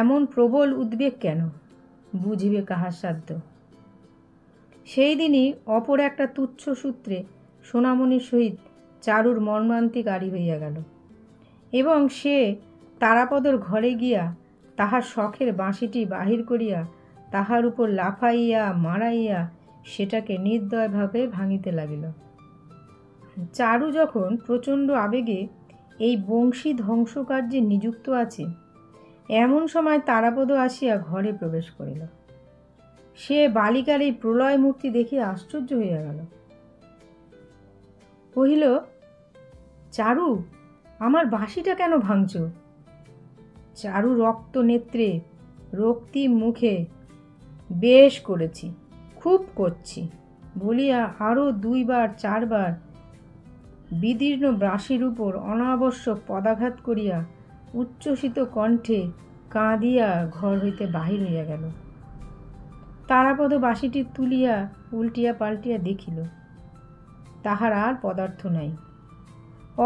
এমন প্রবল উদ্বেগ কেন, বুঝিবে কাহার সাধ্য। সেই দিনই অপর একটা তুচ্ছ সূত্রে সোনামণির সহিত চারুর মর্মান্তিক আড়ি হইয়া গেল এবং সে তারাপদর ঘরে গিয়া তাহার শখের বাঁশিটি বাহির করিয়া তাহার উপর লাফাইয়া মারাইয়া সেটাকে নির্দয়ভাবে ভাঙিতে লাগিল। চারু যখন প্রচণ্ড আবেগে এই বংশী ধ্বংসকার্যে নিযুক্ত আছে, এমন সময় তারাপদ আসিয়া ঘরে প্রবেশ করিল। সে বালিকার এই প্রলয় মূর্তি দেখিয়া আশ্চর্য হইয়া গেল। কহিল, চারু, আমার বাঁশিটা কেন ভাঙছ? চারু রক্ত নেত্রে রক্তিম মুখে, বেশ করেছি, খুব করছি বলিয়া আরও 2 বার 4 বার বিদীর্ণ বাঁশির উপর অনাবশ্যক পদাঘাত করিয়া উচ্ছ্বসিত কণ্ঠে কাঁদিয়া ঘর হইতে বাহির হইয়া গেল। তারাপদ বাঁশিটি তুলিয়া উল্টিয়া পাল্টিয়া দেখিল, তাহার আর পদার্থ নাই।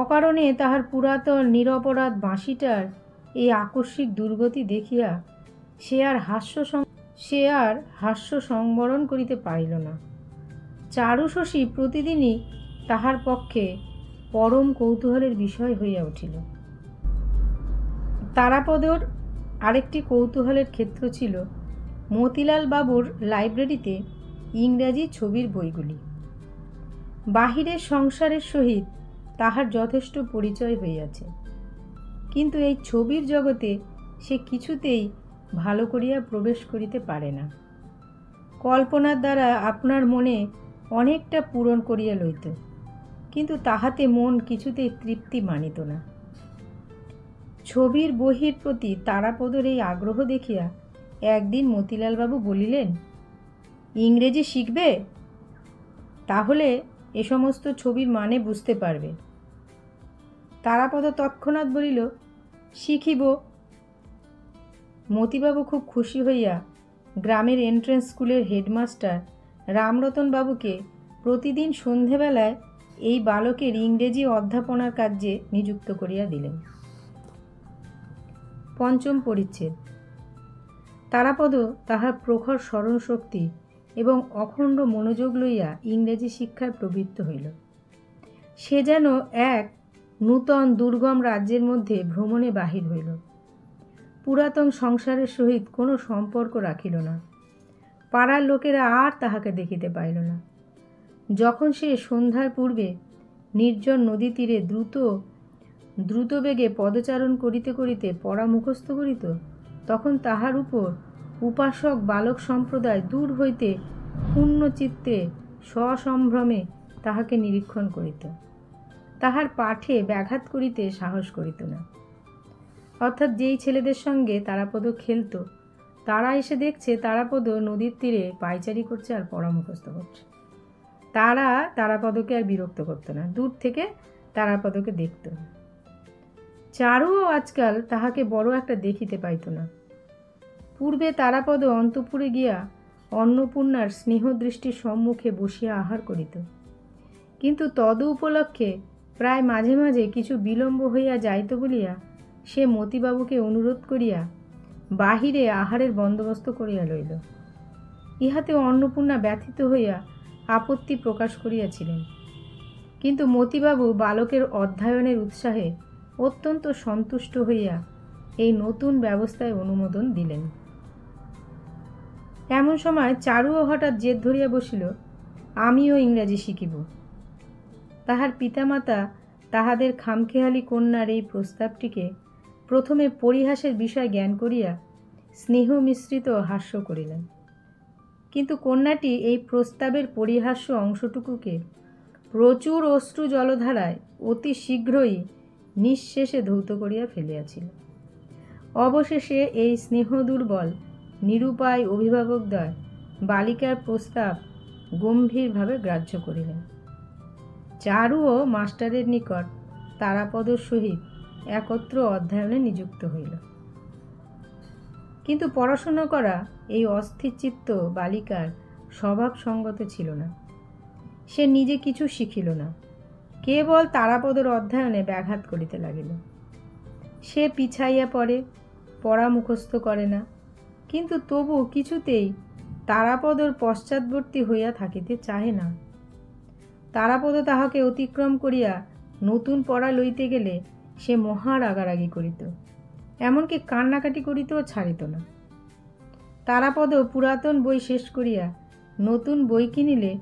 অকারণে তাহার পুরাতন নিরপরাধ বাঁশিটার এই আকস্মিক দুর্গতি দেখিয়া সে আর হাস্য সংবরণ করিতে পারিল না। চারুশশী প্রতিদিনই তাহার পক্ষে পরম কৌতূহলের বিষয় হইয়া উঠিল। তারাপদর আরেকটি কৌতূহলের ক্ষেত্র ছিল মতিলাল বাবুর লাইব্রেরিতে ইংরাজি ছবির বইগুলি। বাহিরের সংসারের সহিত তাহার যথেষ্ট পরিচয় হইয়াছে, কিন্তু এই ছবির জগতে সে কিছুতেই ভালো করিয়া প্রবেশ করিতে পারে না। কল্পনার দ্বারা আপনার মনে অনেকটা পূরণ করিয়া লইত, কিন্তু তাহাতে মন কিছুতেই তৃপ্তি মানিত না। ছবির বহির প্রতি তারাপদর এই আগ্রহ দেখিয়া একদিন মতিলালবাবু বলিলেন, ইংরেজি শিখবে? তাহলে এ সমস্ত ছবির মানে বুঝতে পারবে। তারাপদ তৎক্ষণাৎ বলিল, শিখিব। মতিবাবু খুব খুশি হইয়া গ্রামের এন্ট্রেন্স স্কুলের হেডমাস্টার রামরতন বাবুকে প্রতিদিন সন্ধেবেলায় এই বালকের ইংরেজি অধ্যাপনার কার্যে নিযুক্ত করিয়া দিলেন। পঞ্চম পরিচ্ছেদ। তারাপদ তাহার প্রখর স্মরণশক্তি এবং অখণ্ড মনোযোগ লইয়া ইংরেজি শিক্ষায় প্রবৃত্ত হইল। সে যেন এক নূতন দুর্গম রাজ্যের মধ্যে ভ্রমণে বাহির হইল। পুরাতন সংসারের সহিত কোনো সম্পর্ক রাখিল না। পাড়ার লোকেরা আর তাহাকে দেখিতে পাইল না। যখন সে সন্ধ্যার পূর্বে নির্জন নদী তীরে দ্রুত বেগে পদচারণ করিতে করিতে পড়া মুখস্থ করিত, তখন তাহার উপর উপাসক বালক সম্প্রদায় দূর হইতে পূর্ণ চিত্তে সসম্ভ্রমে তাহাকে নিরীক্ষণ করিত। তাহার পাঠে ব্যাঘাত করিতে সাহস করিত না। অর্থাৎ যেই ছেলেদের সঙ্গে তারাপদ খেলত, তারা এসে দেখছে তারাপদ নদীর তীরে পায়চারি করছে আর পড়া মুখস্থ করছে। তারা তারাপদকে আর বিরক্ত করতো না, দূর থেকে তারাপদকে দেখত। চারুও আজকাল তাহাকে বড় একটা দেখিতে পাইত না। পূর্বে তারাপদ অন্তঃপুরে গিয়া অন্নপূর্ণার স্নেহদৃষ্টির সম্মুখে বসিয়া আহার করিত, কিন্তু তদ উপলক্ষে প্রায় মাঝে মাঝে কিছু বিলম্ব হইয়া যাইত বলিয়া সে মতিবাবুকে অনুরোধ করিয়া বাহিরে আহারের বন্দোবস্ত করিয়া লইল। ইহাতে অন্নপূর্ণা ব্যথিত হইয়া আপত্তি প্রকাশ করিয়াছিলেন, কিন্তু মতিবাবু বালকের অধ্যয়নের উৎসাহে অত্যন্ত সন্তুষ্ট হইয়া এই নতুন ব্যবস্থায় অনুমোদন দিলেন। এমন সময় চারুও হঠাৎ জেদ ধরিয়া বসিল, আমিও ইংরাজি শিখিব। তাহার পিতামাতা তাহাদের খামখেয়ালি কন্যার এই প্রস্তাবটিকে প্রথমে পরিহাসের বিষয় জ্ঞান করিয়া স্নেহ মিশ্রিত হাস্য করিলেন, কিন্তু কন্যাটি এই প্রস্তাবের পরিহাস্য অংশটুকুকে প্রচুর অশ্রু জলধারায় অতি শীঘ্রই নিঃশেষে ধৌত করিয়া ফেলিয়াছিল। অবশেষে এই স্নেহ দুর্বল নিরুপায় অভিভাবকদ্বয় বালিকার প্রস্তাব গম্ভীরভাবে গ্রাহ্য করিলেন। চারুও মাস্টারের নিকট তারাপদর সহিত একত্র অধ্যয়নে নিযুক্ত হইল। কিন্তু পড়াশুনো করা এই অস্থিরচিত্ত বালিকার স্বভাব সঙ্গত ছিল না। সে নিজে কিছু শিখিল না, কেবল তারাপদর অধ্যয়নে ব্যাঘাত করিতে লাগিল। সে পিছাইয়া পড়ে, পড়া মুখস্থ করে না, কিন্তু তবু কিছুতেই তারাপদর পশ্চাৎবর্তী হইয়া থাকিতে চাহে না। তারাপদ তাহাকে অতিক্রম করিয়া নতুন পড়া লইতে গেলে সে মহা রাগারাগি করিত, এমনকি কান্নাকাটি করিতেও ছাড়িত না। তারাপদ পুরাতন বই শেষ করিয়া নতুন বই কিনিলে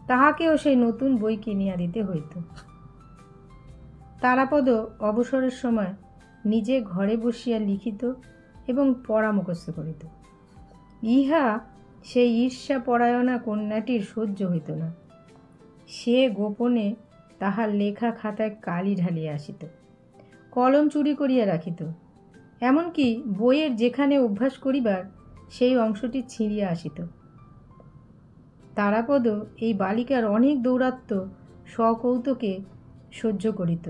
তাহাকেও সেই নতুন বই কিনিয়া দিতে হইত। তারাপদ অবসরের সময় নিজে ঘরে বসিয়া লিখিত এবং পড়া মুখস্থ করিত। ইহা সেই ঈর্ষাপরায়ণা কন্যাটির সহ্য হইত না। সে গোপনে তাহার লেখা খাতায় কালি ঢালিয়া আসিত, কলম চুরি করিয়া রাখিত, এমনকি বইয়ের যেখানে অভ্যাস করিবার সেই অংশটি ছিঁড়িয়া আসিত। তারাপদ এই বালিকার অনেক দৌরাত্ম্য সকৌতুকে সহ্য করিত,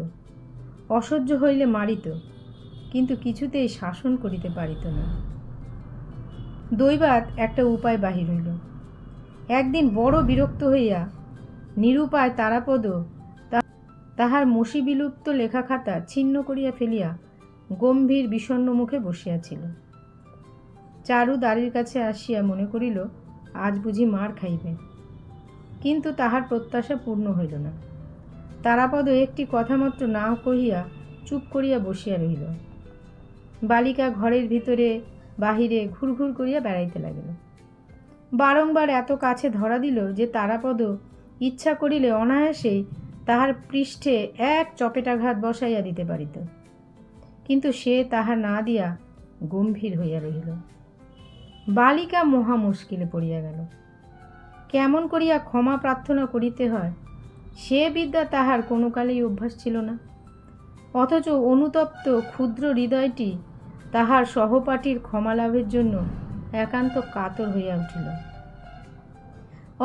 অসহ্য হইলে মারিত, কিন্তু কিছুতেই শাসন করিতে পারিত না। দৈবাৎ একটা উপায় বাহির হইল। একদিন বড় বিরক্ত হইয়া নিরুপায় তারাপদ তাহার মসি বিলুপ্ত লেখা খাতা ছিন্ন করিয়া ফেলিয়া গম্ভীর বিষণ্ণ মুখে বসিয়াছিল। চারু দ্বারের কাছে আসিয়া মনে করিল আজ বুঝি মার খাইবে, কিন্তু তাহার প্রত্যাশা পূর্ণ হইল না। তারাপদ একটি কথা মাত্র না কহিয়া চুপ করিয়া বসিয়া রহিল। বালিকা ঘরের ভিতরে বাহিরে ঘুরঘুর করিয়া বেড়াইতে লাগিল। বারংবার এত কাছে ধরা দিল যে তারাপদ ইচ্ছা করিলে অনায়াসেই তাহার পৃষ্ঠে এক চপেটাঘাত বসাইয়া দিতে পারিত, কিন্তু সে তাহা না দিয়া গম্ভীর হইয়া রহিল। বালিকা মহা মুশকিলে পড়িয়া গেল। কেমন করিয়া ক্ষমা প্রার্থনা করিতে হয় সে বিদ্যা তাহার কোনো কালেই অভ্যাস ছিল না, অথচ অনুতপ্ত ক্ষুদ্র হৃদয়টি তাহার সহপাঠীর ক্ষমা লাভের জন্য একান্ত কাতর হইয়া উঠিল।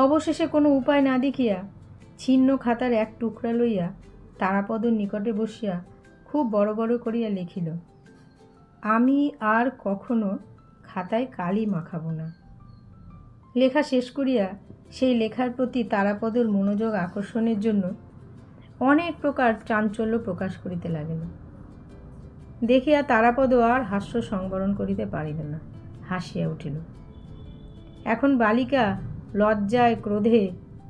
অবশেষে কোনো উপায় না দেখিয়া ছিন্ন খাতার এক টুকরা লইয়া তারাপদর নিকটে বসিয়া খুব বড় বড় করিয়া লিখিল, আমি আর কখনো খাতায় কালি মাখাবো না। লেখা শেষ করিয়া সেই লেখার প্রতি তারাপদর মনোযোগ আকর্ষণের জন্য অনেক প্রকার চাঞ্চল্য প্রকাশ করিতে লাগিল। দেখিয়া তারাপদ আর হাস্য সংবরণ করিতে পারিল না, হাসিয়া উঠিল। এখন বালিকা লজ্জায় ক্রোধে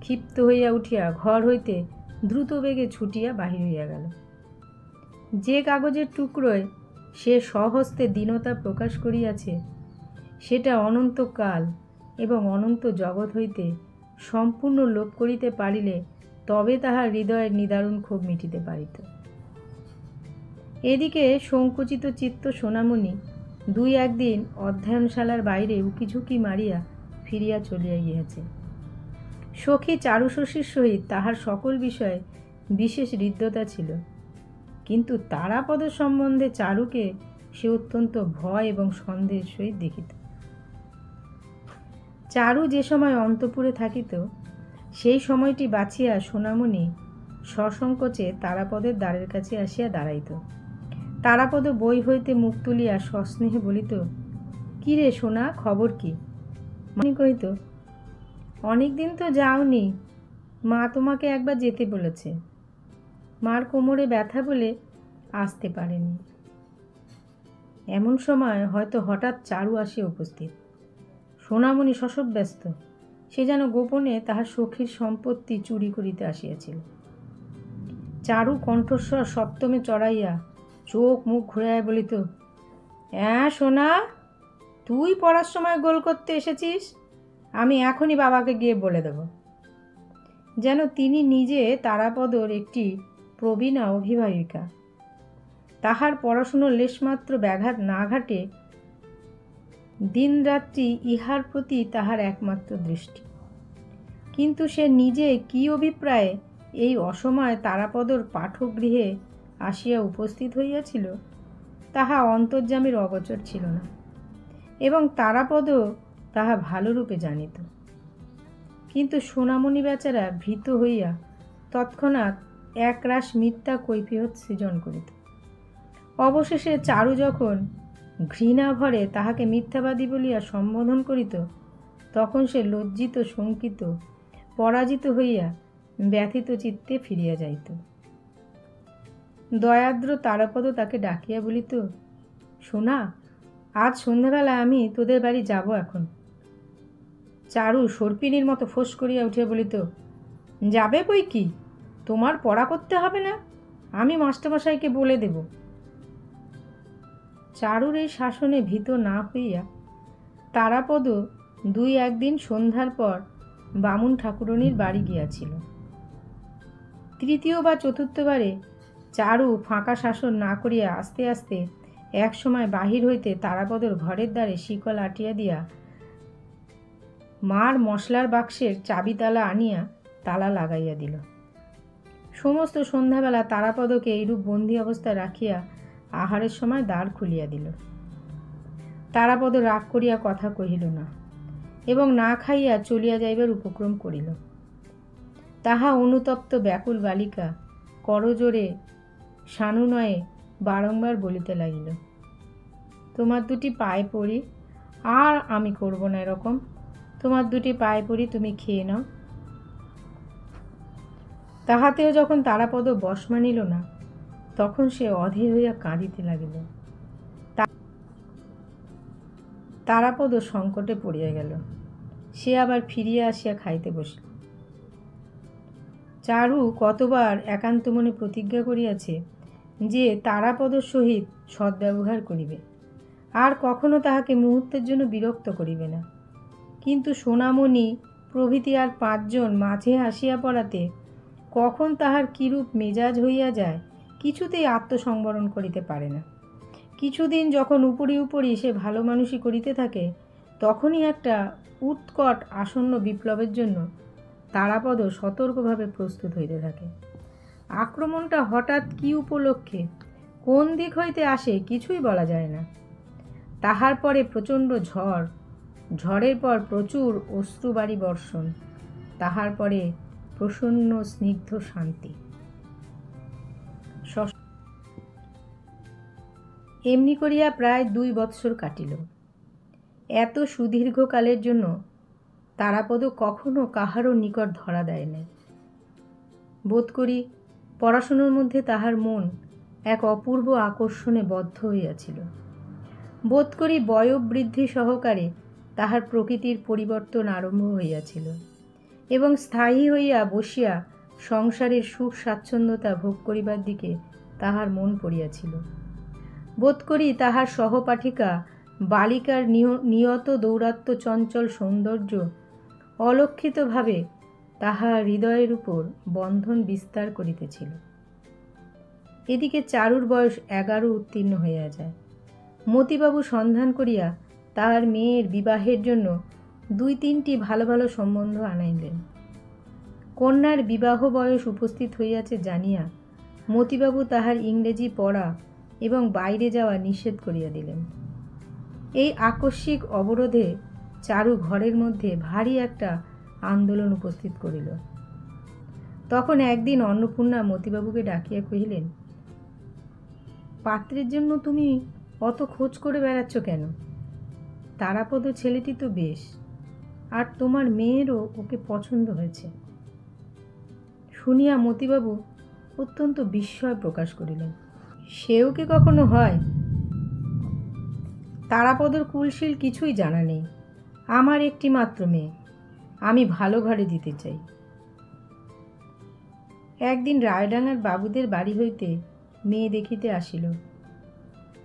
ক্ষিপ্ত হইয়া উঠিয়া ঘর হইতে দ্রুত বেগে ছুটিয়া বাহির হইয়া গেল। যে কাগজের টুকরোয় সে স্বহস্তে দীনতা প্রকাশ করিয়াছে সেটা অনন্তকাল এবং অনন্ত জগৎ হইতে সম্পূর্ণ লোপ করিতে পারিলে তবে তাহার হৃদয়ের নিদারুণ ক্ষোভ মিটিতে পারিত। এদিকে সংকুচিত চিত্ত সোনামণি দুই একদিন অধ্যয়নশালার বাইরে উকিঝুঁকি মারিয়া ফিরিয়া চলিয়া গিয়াছে। সখী চারুশশীর সহিত তাহার সকল বিষয়ে বিশেষ হৃদ্যতা ছিল, কিন্তু তারাপদ সম্বন্ধে চারুকে সে অত্যন্ত ভয় এবং সন্দেহের সহিত দেখিত। চারু যে সময় অন্তঃপুরে থাকিত সেই সময়টি বাছিয়া সোনামণি সসংকোচে তারাপদের দ্বারের কাছে আসিয়া দাঁড়াইত। তারাপদ বই হইতে মুখ তুলিয়া সস্নেহে বলিত, কি রে সোনা, খবর কি? মানি কহিত, অনেক দিন তো যাওনি, মা তোমাকে একবার যেতে বলেছে। মার কোমরে ব্যথা বলে আসতে পারেনি। এমন সময় হয়তো হঠাৎ চারু আসিয়া উপস্থিত। সোনামণি শশব ব্যস্ত, সে যেন গোপনে তাহার সখীর সম্পত্তি চুরি করিতে আসিয়াছিল। চারু কণ্ঠস্বর সপ্তমে চড়াইয়া চোখ মুখ ঘুরাইয়া বলিত, হ্যাঁ সোনা, তুই পড়ার সময় গোল করতে এসেছিস? আমি এখনই বাবাকে গিয়ে বলে দেব। যেন তিনি নিজে তারাপদর একটি প্রবীণা অভিভাবিকা, তাহার পড়াশুনোর লেশমাত্র ব্যাঘাত না ঘটে দিনরাত্রি ইহার প্রতি তাহার একমাত্র দৃষ্টি। কিন্তু সে নিজে কি অভিপ্রায়ে এই অসময়ে তারাপদর পাঠগৃহে আসিয়া উপস্থিত হইয়াছিল তাহা অন্তর্যামীর অগোচর ছিল না, এবং তারাপদ তাহা ভালোরূপে জানিত। কিন্তু সোনামণি বেচারা ভীত হইয়া তৎক্ষণাৎ একরাশ মিথ্যা কৈফিয়ত সৃজন করিত। অবশেষে চারু যখন ঘৃণা ভরে তাহাকে মিথ্যাবাদী বলিয়া সম্বোধন করিত তখন সে লজ্জিত, শঙ্কিত, পরাজিত হইয়া ব্যথিত চিত্তে ফিরিয়া যাইত। দয়াদ্র তারাপদ তাকে ডাকিয়া বলিত, সোনা, আজ সন্ধ্যাবেলা আমি তোদের বাড়ি যাব এখন। চারু সর্পিনীর মতো ফোঁস করিয়া উঠিয়া বলিত, যাবে বই কি, তোমার পড়া করতে হবে না, আমি মাস্টারমশাইকে বলে দেব। চারুর এই শাসনে ভীত না হইয়া তারাপদ দুই একদিন সন্ধ্যার পর বামুন ঠাকুরনীর বাড়ি গিয়াছিল। তৃতীয় বা চতুর্থবারে চারু ফাঁকা শাসন না করিয়া আস্তে আস্তে এক সময় বাহির হইতে তারাপদর ঘরের দ্বারে শিকল আটিয়া দিয়া মার মশলার বাক্সের চাবি তালা আনিয়া তালা লাগাইয়া দিল। সমস্ত সন্ধ্যাবেলা তারাপদকে এইরূপ বন্দী অবস্থায় রাখিয়া আহারের সময় দ্বার খুলিয়া দিল। তারাপদ রাগ করিয়া কথা কহিল না এবং না খাইয়া চলিয়া যাইবার উপক্রম করিল। তাহা অনুতপ্ত ব্যাকুল বালিকা করজোরে সানুনয়ে বারংবার বলিতে লাগিল, তোমার দুটি পায়ে পড়ি, আর আমি করব না এরকম, তোমার দুটি পায়ে পড়ি, তুমি খেয়ে নাও। তাহাতেও যখন তারাপদ বশ মানিল না তখন সে অধীর হইয়া কাঁদিতে লাগিল। তারাপদ সংকটে পড়িয়া গেল। সে আবার ফিরিয়া আসিয়া খাইতে বসিল। চারু কতবার একান্ত মনে প্রতিজ্ঞা করিয়াছে যে তারাপদর সহিত সদ্ব্যবহার করিবে, আর কখনো তাহাকে মুহূর্তের জন্য বিরক্ত করিবে না, কিন্তু সোনামণি প্রভৃতি আর 5 জন মাঝে আসিয়া পড়াতে কখন তাহার কিরূপ মেজাজ হইয়া যায় কিছুতেই আত্মসংবরণ করিতে পারে না। কিছুদিন যখন উপরি উপরি সে ভালো মানুষই করিতে থাকে, তখনই একটা উৎকট আসন্ন বিপ্লবের জন্য তারাপদ সতর্কভাবে প্রস্তুত হইতে থাকে। আক্রমণটা হঠাৎ কি উপলক্ষে কোন দিক হইতে আসে কিছুই বলা যায় না। তাহার পরে প্রচণ্ড ঝড়, ঝড়ের পর প্রচুর অশ্রুবারি বর্ষণ, তাহার পরে প্রসন্ন স্নিগ্ধ শান্তি। এমনি করিয়া প্রায় 2 বৎসর কাটিল। এত সুদীর্ঘকালের জন্য তারাপদ কখনো কাহারও নিকট ধরা দেয় নাই। বোধ করি পড়াশুনোর মধ্যে তাহার মন এক অপূর্ব আকর্ষণে বদ্ধ হইয়াছিল। বোধ করি বয়োবৃদ্ধি সহকারে তাহার প্রকৃতির পরিবর্তন আরম্ভ হইয়াছিল এবং স্থায়ী হইয়া বসিয়া সংসারের সুখ স্বাচ্ছন্দ্যতা ভোগ করিবার দিকে তাহার মন পড়িয়াছিল। বোধ করি তাহার সহপাঠিকা বালিকার নিয়ত দৌরাত্ম্য চঞ্চল সৌন্দর্য অলক্ষিতভাবে তাহার হৃদয়ের উপর বন্ধন বিস্তার করিতেছিল। এদিকে চারুর বয়স 11 উত্তীর্ণ হইয়া যায়। মতিবাবু সন্ধান করিয়া তাহার মেয়ের বিবাহের জন্য 2-3টি ভালো ভালো সম্বন্ধ আনাইলেন। কন্যার বিবাহ বয়স উপস্থিত হইয়াছে জানিয়া মতিবাবু তাহার ইংরেজি পড়া এবং বাইরে যাওয়া নিষেধ করিয়া দিলেন। এই আকস্মিক অবরোধে চারু ঘরের মধ্যে ভারী একটা আন্দোলন উপস্থিত করিল। তখন একদিন অন্নপূর্ণা মতিবাবুকে ডাকিয়া কহিলেন, পাত্রের জন্য তুমি অত খোঁজ করে বেড়াচ্ছ কেন? তারাপদ ছেলেটি তো বেশ, আর তোমার মেয়েরও ওকে পছন্দ হয়েছে। শুনিয়া মতিবাবু অত্যন্ত বিস্ময় প্রকাশ করিলেন। সেও কি কখনো হয়? তারাপদর কুলশীল কিছুই জানা নেই। আমার একটি মাত্র মেয়ে, আমি ভালো ঘরে দিতে চাই। একদিন রায়ডাঙ্গার বাবুদের বাড়ি হইতে মেয়ে দেখিতে আসিল।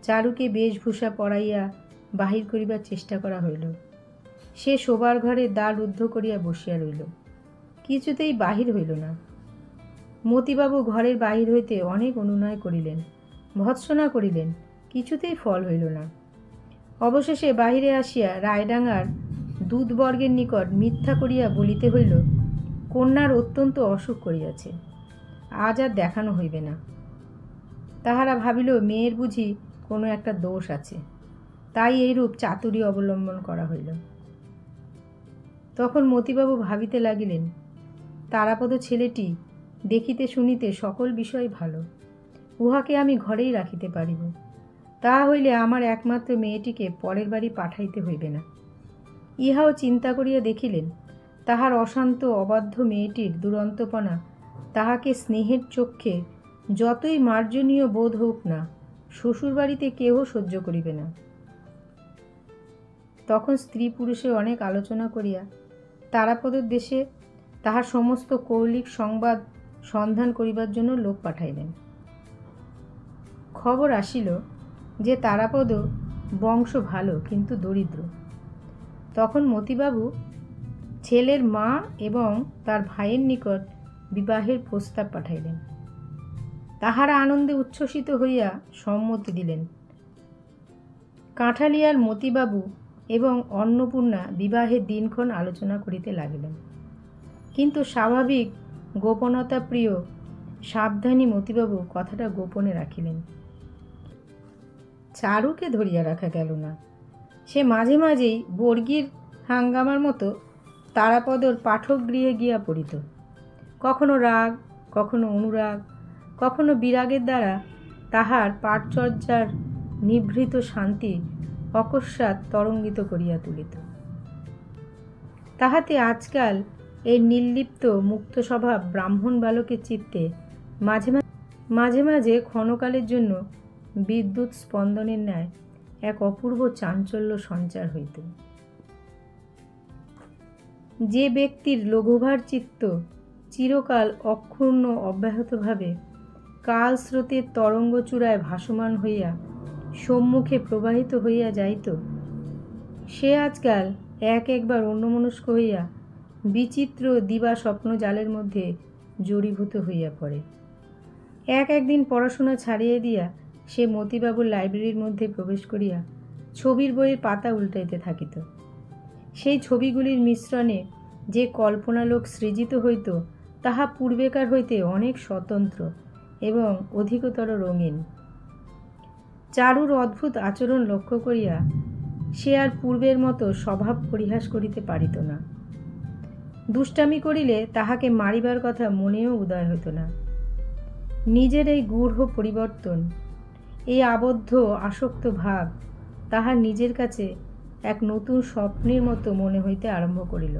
চারুকে বেশভূষা পরাইয়া বাহির করিবার চেষ্টা করা হইল। সে শোবার ঘরের দ্বার রুদ্ধ করিয়া বসিয়া রইল, কিছুতেই বাহির হইল না। মতিবাবু ঘরের বাহির হইতে অনেক অনুনয় করিলেন, ভৎসনা করিলেন, কিছুতেই ফল হইল না। অবশেষে বাহিরে আসিয়া রায়ডাঙ্গার দূতবর্গের নিকট মিথ্যা করিয়া বলিতে হইল, কন্যার অত্যন্ত অসুখ করিয়াছে, আজ আর দেখানো হইবে না। তাহারা ভাবিল মেয়ের বুঝি কোনো একটা দোষ আছে, তাই এইরূপ চাতুরী অবলম্বন করা হইল। তখন মতিবাবু ভাবিতে লাগিলেন, তারাপদ ছেলেটি দেখিতে শুনিতে সকল বিষয় ভালো, উহাকে আমি ঘরেই রাখিতে পারিব। তাহা হইলে আমার একমাত্র মেয়েটিকে পরের বাড়ি পাঠাইতে হইবে না। ইহাও চিন্তা করিয়া দেখিলেন, তাহার অশান্ত অবাধ্য মেয়েটির দুরন্তপনা তাহাকে স্নেহের চক্ষে যতই মার্জনীয় বোধ হোক না, শ্বশুরবাড়িতে কেহ সহ্য করিবে না। তখন স্ত্রী পুরুষে অনেক আলোচনা করিয়া তারাপদর দেশে তাহার সমস্ত কৌলিক সংবাদ সন্ধান করিবার জন্য লোক পাঠাইলেন। খবর আসিল যে তারাপদ বংশ ভালো কিন্তু দরিদ্র। তখন মতিবাবু ছেলের মা এবং তার ভাইয়ের নিকট বিবাহের প্রস্তাব পাঠাইলেন। তাহারা আনন্দে উচ্ছ্বসিত হইয়া সম্মতি দিলেন। কাঁঠালিয়ার মতিবাবু এবং অন্নপূর্ণা বিবাহের দিনক্ষণ আলোচনা করিতে লাগিলেন। কিন্তু স্বাভাবিক গোপনতা প্রিয় সাবধানী মতিবাবু কথাটা গোপনে রাখিলেন। চারুকে ধরিয়া রাখা গেল না। সে মাঝে মাঝেই বর্গীর হাঙ্গামার মতো তারাপদর পাঠকগৃহে গিয়া পড়িত। কখনো রাগ, কখনো অনুরাগ, কখনো বিরাগের দ্বারা তাহার পাঠচর্যার নিভৃত শান্তি অকস্মাৎ তরঙ্গিত করিয়া তুলিত। তাহাতে আজকাল এই নির্লিপ্ত মুক্ত স্বভাব ব্রাহ্মণ বালকের চিত্তে মাঝে মাঝে ক্ষণকালের জন্য বিদ্যুৎ স্পন্দনের ন্যায় এক অপূর্ব চাঞ্চল্য সঞ্চার হইত। যে ব্যক্তির লঘুভার চিত্ত চিরকাল অক্ষুণ্ণ অব্যাহতভাবে কাল স্রোতের তরঙ্গচূড়ায় ভাসমান হইয়া সম্মুখে প্রবাহিত হইয়া যাইত, সে আজকাল একবার অন্যমনস্ক হইয়া বিচিত্র দিবা স্বপ্ন জালের মধ্যে জড়ীভূত হইয়া পড়ে। একদিন পড়াশোনা ছাড়িয়া দিয়া সে মতিবাবুর লাইব্রেরির মধ্যে প্রবেশ করিয়া ছবির বইয়ের পাতা উল্টাইতে থাকিত। সেই ছবিগুলির মিশ্রণে যে কল্পনালোক সৃজিত হইত তাহা পূর্বেকার হইতে অনেক স্বতন্ত্র এবং অধিকতর রঙিন। চারুর অদ্ভুত আচরণ লক্ষ্য করিয়া সে আর পূর্বের মতো স্বভাব পরিহাস করিতে পারিত না। দুষ্টামি করিলে তাহাকে মারিবার কথা মনেও উদয় হইত না। নিজের এই গূঢ় পরিবর্তন, এই আবদ্ধ আসক্ত ভাব তাহার নিজের কাছে এক নতুন স্বপ্নের মতো মনে হইতে আরম্ভ করিল।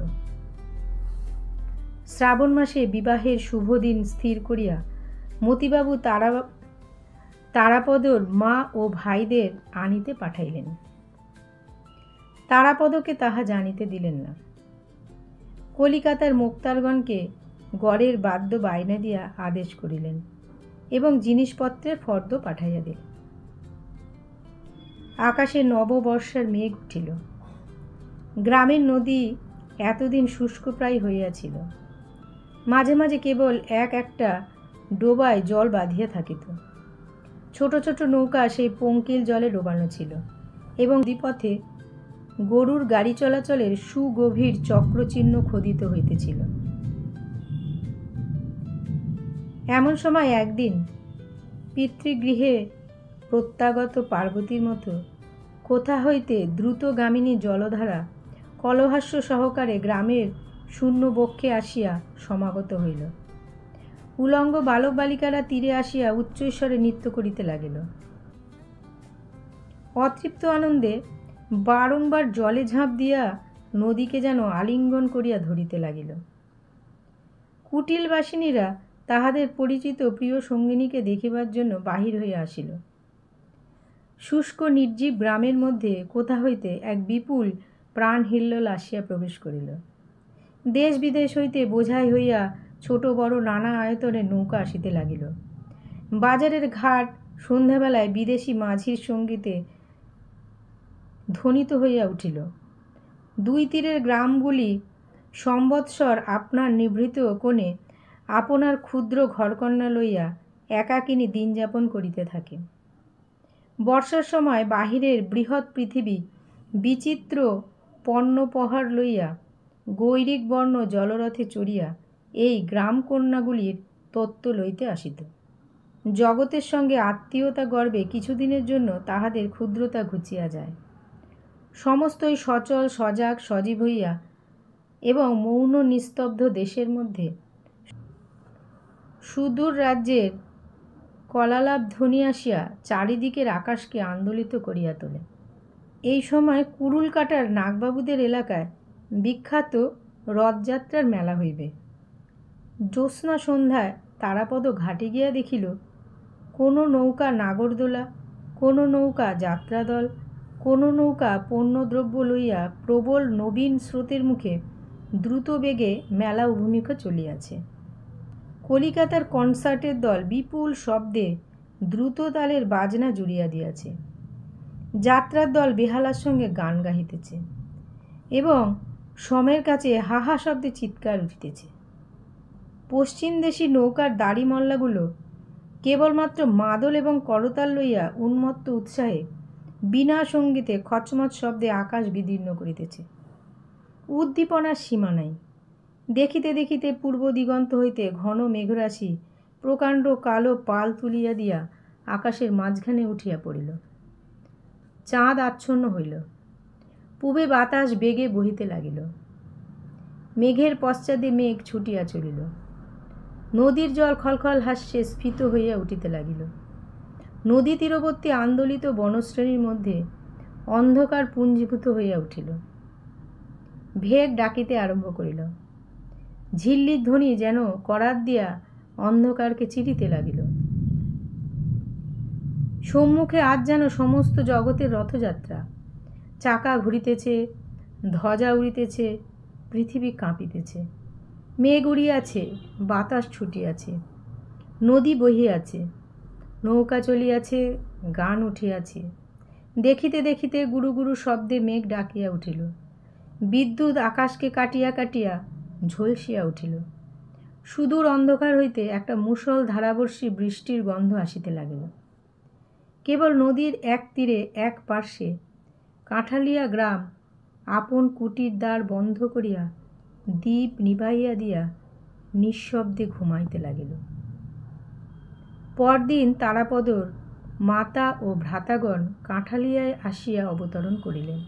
শ্রাবণ মাসে বিবাহের শুভ দিন স্থির করিয়া মতিবাবু তারাপদর মা ও ভাইদের আনিতে পাঠাইলেন। তারাপদকে তাহা জানিতে দিলেন না। কলিকাতার মোক্তারগণকে গড়ের বাদ্য বায়না দিয়া আদেশ করিলেন এবং জিনিসপত্রের ফর্দ পাঠাইয়া দিলেন। আকাশে নববর্ষার মেঘ উঠিল। গ্রামের নদী এতদিন শুষ্কপ্রায় হইয়াছিল। মাঝে মাঝে কেবল একটা ডোবায় জল বাঁধিয়া থাকিত। ছোট ছোট নৌকা সেই পঙ্কিল জলে ডোবানো ছিল এবং দ্বিপথে গরুর গাড়ি চলাচলের সুগভীর চক্রচিহ্ন খোদিত হইতেছিল। এমন সময় একদিন পিতৃগৃহে প্রত্যাগত পার্বতীর মতো কোথা হইতে দ্রুতগামিনী জলধারা কলহাস্য সহকারে গ্রামের শূন্য বক্ষে আসিয়া সমাগত হইল। উলঙ্গ বালক বালিকারা তীরে আসিয়া উচ্চৈস্বরে নৃত্য করিতে লাগিল। অতৃপ্ত আনন্দে বারংবার জলে ঝাঁপ দিয়া নদীকে যেন আলিঙ্গন করিয়া ধরিতে লাগিল। কুটিলবাসিনীরা তাহাদের পরিচিত প্রিয় সঙ্গিনীকে দেখিবার জন্য বাহির হইয়া আসিল। শুষ্ক নির্জীব গ্রামের মধ্যে কোথা হইতে এক বিপুল প্রাণহিল্লোল আসিয়া প্রবেশ করিল। দেশ বিদেশ হইতে বোঝাই হইয়া ছোট বড় নানা আয়তনের নৌকা আসিতে লাগিল। বাজারের ঘাট সন্ধ্যাবেলায় বিদেশি মাঝির সঙ্গীতে ধ্বনিত হইয়া উঠিল। দুই তীরের গ্রামগুলি সম্বৎসর আপনার নিভৃত কোণে আপনার ক্ষুদ্র ঘরকন্যা লইয়া একাকিনী দিন যাপন করিতে থাকে। বর্ষার সময় বাহিরের বৃহৎ পৃথিবী বিচিত্র পণ্যপহার লইয়া গৈরিক বর্ণ জলরথে চড়িয়া এই গ্রামকন্যাগুলির তত্ত্ব লইতে আসিত। জগতের সঙ্গে আত্মীয়তা গর্বে কিছুদিনের জন্য তাহাদের ক্ষুদ্রতা ঘুচিয়া যায়। সমস্তই সচল সজাগ সজীব হইয়া এবং মৌন নিস্তব্ধ দেশের মধ্যে সুদূর রাজ্যের কলালাপ ধ্বনি আসিয়া চারিদিকের আকাশকে আন্দোলিত করিয়া তোলে। এই সময় কুড়ুল কাটার নাগবাবুদের এলাকায় বিখ্যাত রথযাত্রার মেলা হইবে। জ্যোৎস্না সন্ধ্যায় তারাপদ ঘাটে গিয়া দেখিল কোনো নৌকা নাগরদোলা, কোনো নৌকা যাত্রাদল, কোনো নৌকা পণ্যদ্রব্য লইয়া প্রবল নবীন স্রোতের মুখে দ্রুত বেগে মেলা অভিমুখে চলিয়াছে। কলিকাতার কনসার্টের দল বিপুল শব্দে দ্রুত তালের বাজনা জুড়িয়া দিয়াছে। যাত্রার দল বেহালার সঙ্গে গান গাহিতেছে এবং সমের কাছে হাহা শব্দে চিৎকার উঠিতেছে। পশ্চিম দেশি নৌকার দাড়ি মল্লাগুলো কেবলমাত্র মাদল এবং করতাল লইয়া উন্মত্ত উৎসাহে বিনা সঙ্গীতে খচমচ শব্দে আকাশ বিদীর্ণ করিতেছে। উদ্দীপনার সীমা নাই। দেখিতে দেখিতে পূর্ব দিগন্ত হইতে ঘন মেঘরাশি প্রকাণ্ড কালো পাল তুলিয়া দিয়া আকাশের মাঝখানে উঠিয়া পড়িল। চাঁদ আচ্ছন্ন হইল। পূবে বাতাস বেগে বহিতে লাগিল। মেঘের পশ্চাদে মেঘ ছুটিয়া চলিল। নদীর জল খলখল হাস্যে স্ফীত হইয়া উঠিতে লাগিল। নদী তীরবর্তী আন্দোলিত বনশ্রেণীর মধ্যে অন্ধকার পুঞ্জীভূত হইয়া উঠিল। ভেগ ডাকিতে আরম্ভ করিল। ঝিল্লির ধ্বনি যেন করাত দিয়া অন্ধকারকে চিরিতে লাগিল। সম্মুখে আজ যেন সমস্ত জগতের রথযাত্রা। চাকা ঘুরিতেছে, ধ্বজা উড়িতেছে, পৃথিবী কাঁপিতেছে। মেঘ উড়িয়াছে, বাতাস ছুটিয়াছে, নদী বহিয়াছে, নৌকা চলিয়াছে, গান উঠিয়াছে। দেখিতে দেখিতে গুরু গুরু শব্দে মেঘ ডাকিয়া উঠিল বিদ্যুৎ আকাশকে কাটিয়া কাটিয়া ঝলসিয়া উঠিল। সুদূর অন্ধকার হইতে একটা মুষল ধারাবর্ষী বৃষ্টির গন্ধ আসিতে লাগিল। কেবল নদীর এক তীরে এক পার্শ্বে কাঁঠালিয়া গ্রাম আপন কুটির দ্বার বন্ধ করিয়া দীপ নিবাইয়া দিয়া নিঃশব্দে ঘুমাইতে লাগিল। পরদিন তারাপদর মাতা ও ভ্রাতাগণ কাঁঠালিয়ায় আসিয়া অবতরণ করিলেন।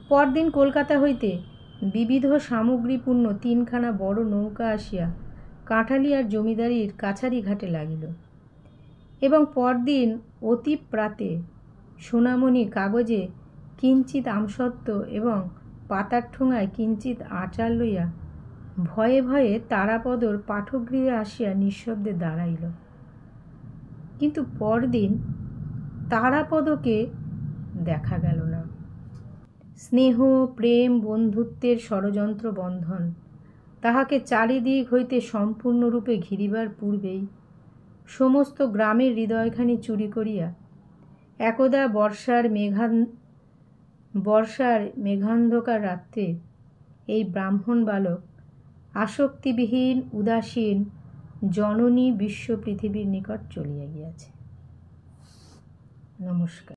পরদিন কলকাতা হইতে বিবিধ সামগ্রীপূর্ণ 3খানা বড় নৌকা আসিয়া কাঁঠালিয়ার জমিদারির কাছারি ঘাটে লাগিল এবং পরদিন অতি প্রাতে সোনামণি কাগজে কিঞ্চিত আমসত্ত্ব এবং পাতার ঠোঙায় কিঞ্চিত আচার লইয়া ভয়ে ভয়ে তারাপদর পাঠগৃহে আসিয়া নিঃশব্দে দাঁড়াইল। কিন্তু পরদিন তারাপদকে দেখা গেল না। স্নেহ প্রেম বন্ধুত্বের ষড়যন্ত্র বন্ধন তাহাকে চারিদিক হইতে সম্পূর্ণরূপে ঘিরিবার পূর্বেই সমস্ত গ্রামের হৃদয়খানি চুরি করিয়া একদা বর্ষার মেঘান্ধকার রাত্রে এই ব্রাহ্মণ বালক আসক্তিবিহীন উদাসীন জননী বিশ্ব পৃথিবীর নিকট চলিয়া গিয়াছে। নমস্কার।